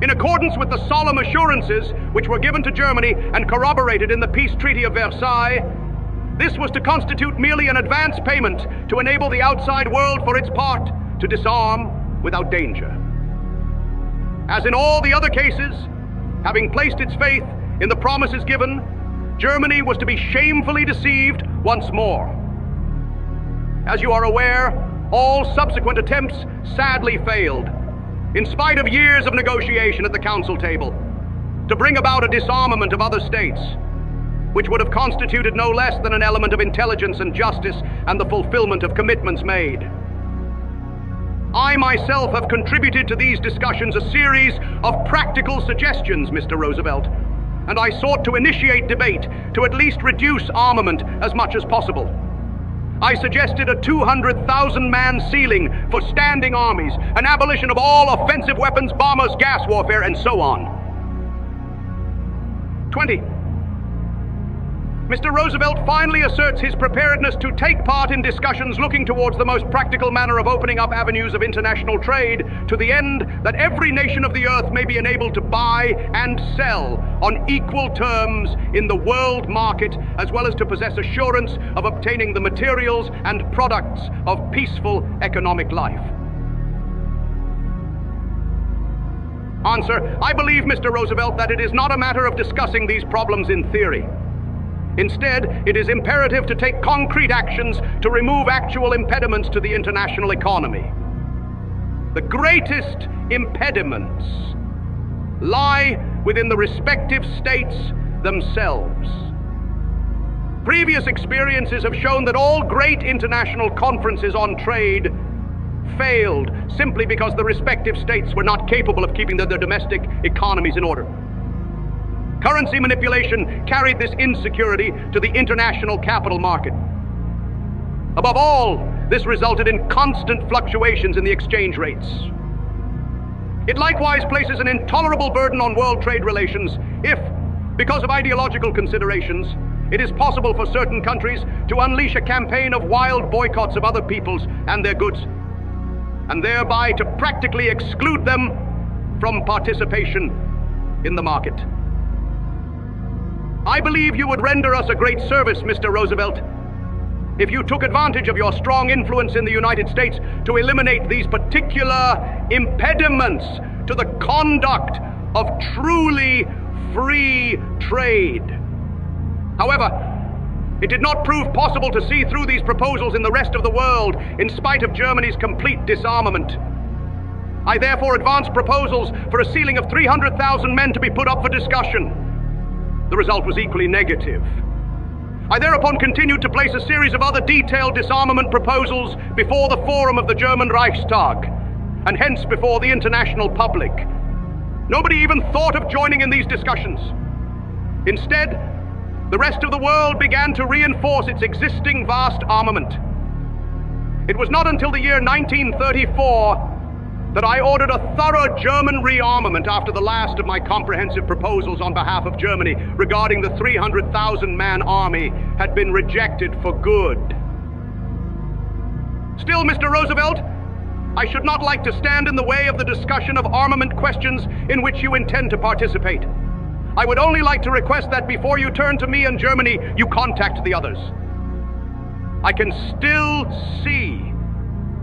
In accordance with the solemn assurances which were given to Germany and corroborated in the Peace Treaty of Versailles, this was to constitute merely an advance payment to enable the outside world for its part to disarm without danger. As in all the other cases, having placed its faith in the promises given, Germany was to be shamefully deceived once more. As you are aware, all subsequent attempts sadly failed, in spite of years of negotiation at the council table, to bring about a disarmament of other states, which would have constituted no less than an element of intelligence and justice and the fulfillment of commitments made. I myself have contributed to these discussions a series of practical suggestions, Mr. Roosevelt, and I sought to initiate debate to at least reduce armament as much as possible. I suggested a 200,000-man ceiling for standing armies, an abolition of all offensive weapons, bombers, gas warfare, and so on. 20. Mr. Roosevelt finally asserts his preparedness to take part in discussions looking towards the most practical manner of opening up avenues of international trade to the end that every nation of the earth may be enabled to buy and sell on equal terms in the world market, as well as to possess assurance of obtaining the materials and products of peaceful economic life. Answer: I believe, Mr. Roosevelt, that it is not a matter of discussing these problems in theory. Instead, it is imperative to take concrete actions to remove actual impediments to the international economy. The greatest impediments lie within the respective states themselves. Previous experiences have shown that all great international conferences on trade failed simply because the respective states were not capable of keeping their domestic economies in order. Currency manipulation carried this insecurity to the international capital market. Above all, this resulted in constant fluctuations in the exchange rates. It likewise places an intolerable burden on world trade relations if, because of ideological considerations, it is possible for certain countries to unleash a campaign of wild boycotts of other peoples and their goods, and thereby to practically exclude them from participation in the market. I believe you would render us a great service, Mr. Roosevelt, if you took advantage of your strong influence in the United States to eliminate these particular impediments to the conduct of truly free trade. However, it did not prove possible to see through these proposals in the rest of the world, in spite of Germany's complete disarmament. I therefore advanced proposals for a ceiling of 300,000 men to be put up for discussion. The result was equally negative. I thereupon continued to place a series of other detailed disarmament proposals before the forum of the German Reichstag, and hence before the international public. Nobody even thought of joining in these discussions. Instead, the rest of the world began to reinforce its existing vast armament. It was not until the year 1934 that I ordered a thorough German rearmament after the last of my comprehensive proposals on behalf of Germany regarding the 300,000-man army had been rejected for good. Still, Mr. Roosevelt, I should not like to stand in the way of the discussion of armament questions in which you intend to participate. I would only like to request that before you turn to me and Germany, you contact the others. I can still see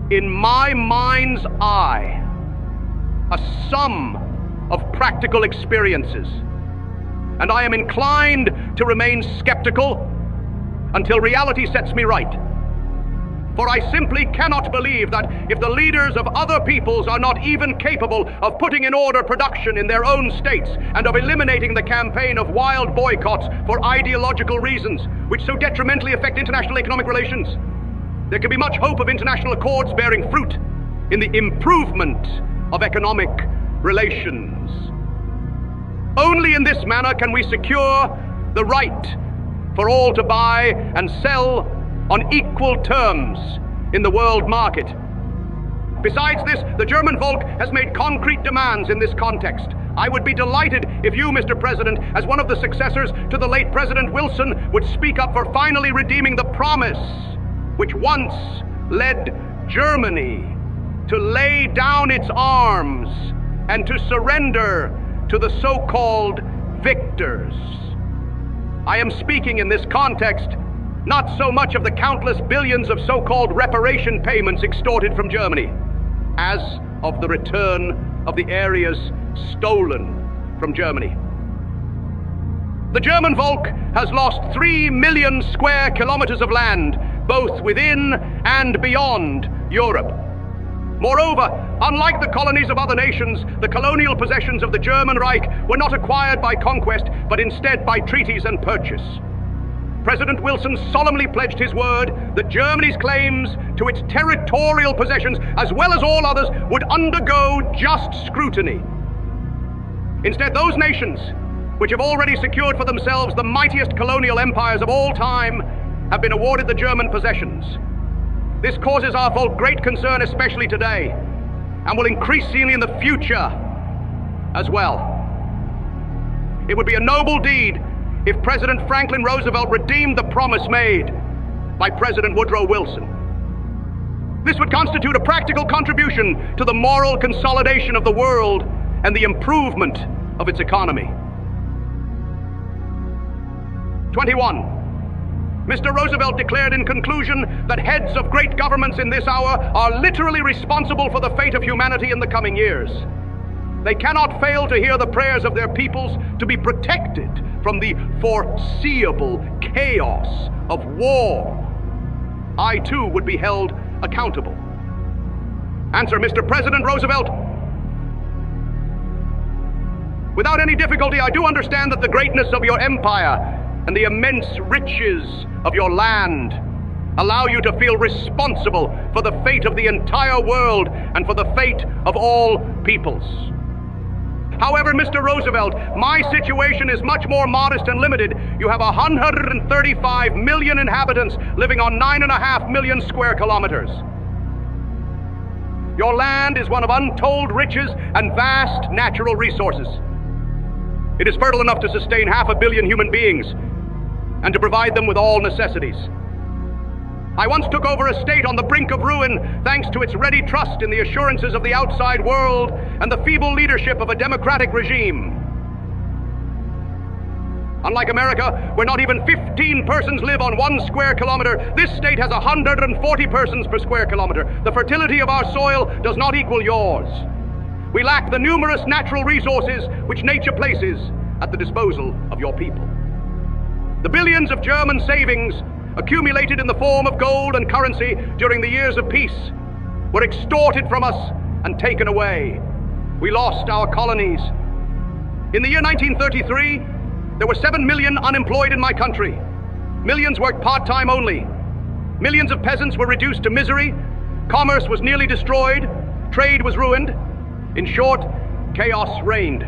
in my mind's eye a sum of practical experiences, and I am inclined to remain skeptical until reality sets me right. For I simply cannot believe that if the leaders of other peoples are not even capable of putting in order production in their own states and of eliminating the campaign of wild boycotts for ideological reasons which so detrimentally affect international economic relations, there can be much hope of international accords bearing fruit in the improvement of economic relations. Only in this manner can we secure the right for all to buy and sell on equal terms in the world market. Besides this, the German Volk has made concrete demands in this context. I would be delighted if you, Mr. President, as one of the successors to the late President Wilson, would speak up for finally redeeming the promise which once led Germany to lay down its arms and to surrender to the so-called victors. I am speaking in this context not so much of the countless billions of so-called reparation payments extorted from Germany, as of the return of the areas stolen from Germany. The German Volk has lost 3 million square kilometers of land, both within and beyond Europe. Moreover, unlike the colonies of other nations, the colonial possessions of the German Reich were not acquired by conquest, but instead by treaties and purchase. President Wilson solemnly pledged his word that Germany's claims to its territorial possessions, as well as all others, would undergo just scrutiny. Instead, those nations, which have already secured for themselves the mightiest colonial empires of all time, have been awarded the German possessions. This causes our Volk great concern, especially today, and will increasingly in the future as well. It would be a noble deed if President Franklin Roosevelt redeemed the promise made by President Woodrow Wilson. This would constitute a practical contribution to the moral consolidation of the world and the improvement of its economy. 21. Mr. Roosevelt declared in conclusion that heads of great governments in this hour are literally responsible for the fate of humanity in the coming years. They cannot fail to hear the prayers of their peoples to be protected from the foreseeable chaos of war. I too would be held accountable. Answer, Mr. President Roosevelt. Without any difficulty, I do understand that the greatness of your empire and the immense riches of your land allow you to feel responsible for the fate of the entire world and for the fate of all peoples. However, Mr. Roosevelt, my situation is much more modest and limited. You have 135 million inhabitants living on 9.5 million square kilometers. Your land is one of untold riches and vast natural resources. It is fertile enough to sustain 500 million human beings and to provide them with all necessities. I once took over a state on the brink of ruin thanks to its ready trust in the assurances of the outside world and the feeble leadership of a democratic regime. Unlike America, where not even 15 persons live on 1 square kilometer, this state has 140 persons per square kilometer. The fertility of our soil does not equal yours. We lack the numerous natural resources which nature places at the disposal of your people. The billions of German savings accumulated in the form of gold and currency during the years of peace were extorted from us and taken away. We lost our colonies. In the year 1933, there were 7 million unemployed in my country. Millions worked part-time only. Millions of peasants were reduced to misery. Commerce was nearly destroyed. Trade was ruined. In short, chaos reigned.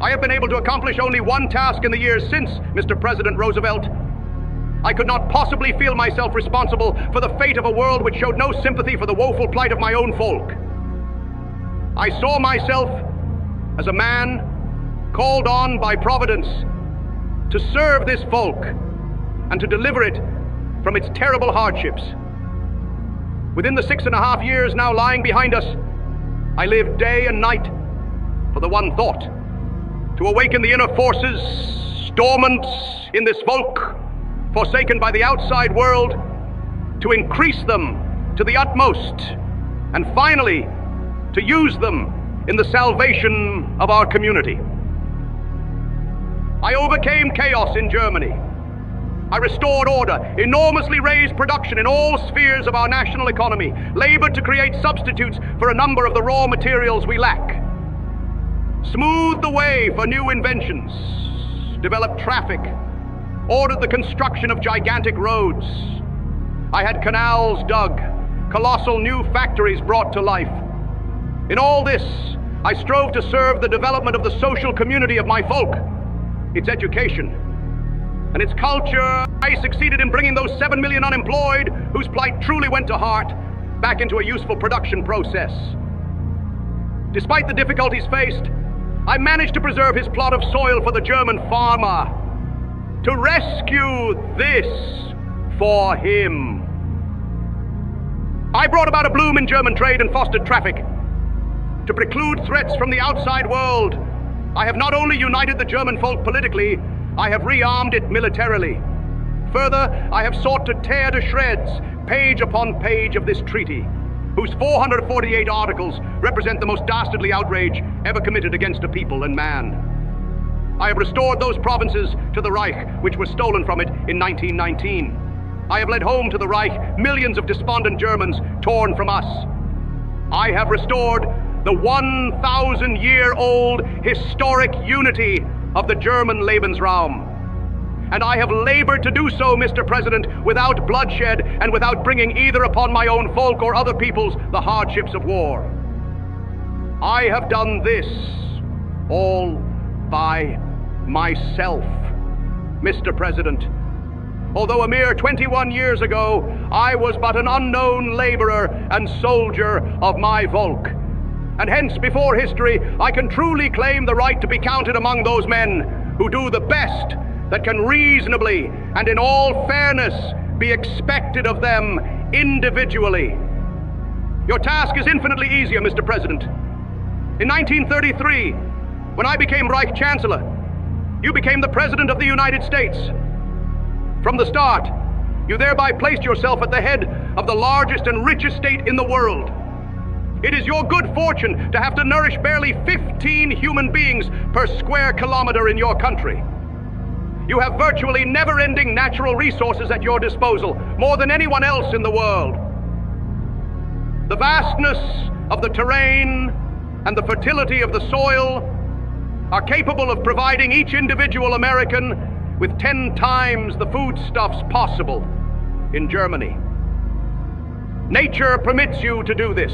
I have been able to accomplish only one task in the years since, Mr. President Roosevelt. I could not possibly feel myself responsible for the fate of a world which showed no sympathy for the woeful plight of my own folk. I saw myself as a man called on by Providence to serve this folk and to deliver it from its terrible hardships. Within the 6.5 years now lying behind us, I lived day and night for the one thought: to awaken the inner forces dormant in this folk, forsaken by the outside world, to increase them to the utmost, and finally to use them in the salvation of our community. I overcame chaos in Germany. I restored order, enormously raised production in all spheres of our national economy, labored to create substitutes for a number of the raw materials we lack, smoothed the way for new inventions, developed traffic, ordered the construction of gigantic roads. I had canals dug, colossal new factories brought to life. In all this, I strove to serve the development of the social community of my folk, its education, and its culture. I succeeded in bringing those 7 million unemployed, whose plight truly went to heart, back into a useful production process. Despite the difficulties faced, I managed to preserve his plot of soil for the German farmer, to rescue this for him. I brought about a bloom in German trade and fostered traffic. To preclude threats from the outside world, I have not only united the German folk politically, I have rearmed it militarily. Further, I have sought to tear to shreds page upon page of this treaty, whose 448 articles represent the most dastardly outrage ever committed against a people and man. I have restored those provinces to the Reich which were stolen from it in 1919. I have led home to the Reich millions of despondent Germans torn from us. I have restored the 1,000-year-old historic unity of the German Lebensraum. And I have labored to do so, Mr. President, without bloodshed and without bringing either upon my own folk or other peoples the hardships of war. I have done this all by myself, Mr. President. Although a mere 21 years ago, I was but an unknown laborer and soldier of my Volk. And hence, before history, I can truly claim the right to be counted among those men who do the best that can reasonably and in all fairness be expected of them individually. Your task is infinitely easier, Mr. President. In 1933, when I became Reich Chancellor, you became the President of the United States. From the start, you thereby placed yourself at the head of the largest and richest state in the world. It is your good fortune to have to nourish barely 15 human beings per square kilometer in your country. You have virtually never-ending natural resources at your disposal, more than anyone else in the world. The vastness of the terrain and the fertility of the soil are capable of providing each individual American with 10 times the foodstuffs possible in Germany. Nature permits you to do this,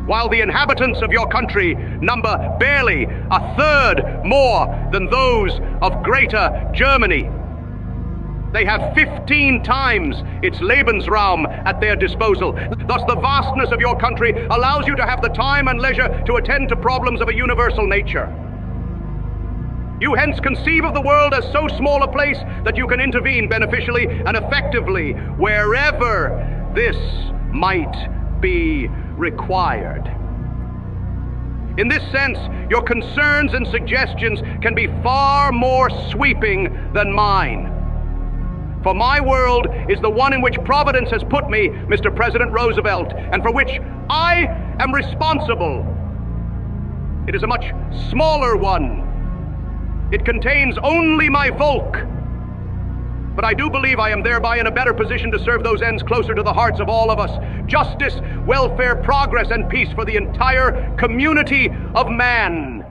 while the inhabitants of your country number barely 1/3 more than those of Greater Germany. They have 15 times its Lebensraum at their disposal. Thus, the vastness of your country allows you to have the time and leisure to attend to problems of a universal nature. You hence conceive of the world as so small a place that you can intervene beneficially and effectively wherever this might be required. In this sense, your concerns and suggestions can be far more sweeping than mine. For my world is the one in which Providence has put me, Mr. President Roosevelt, and for which I am responsible. It is a much smaller one. It contains only my Volk. But I do believe I am thereby in a better position to serve those ends closer to the hearts of all of us: justice, welfare, progress, and peace for the entire community of man.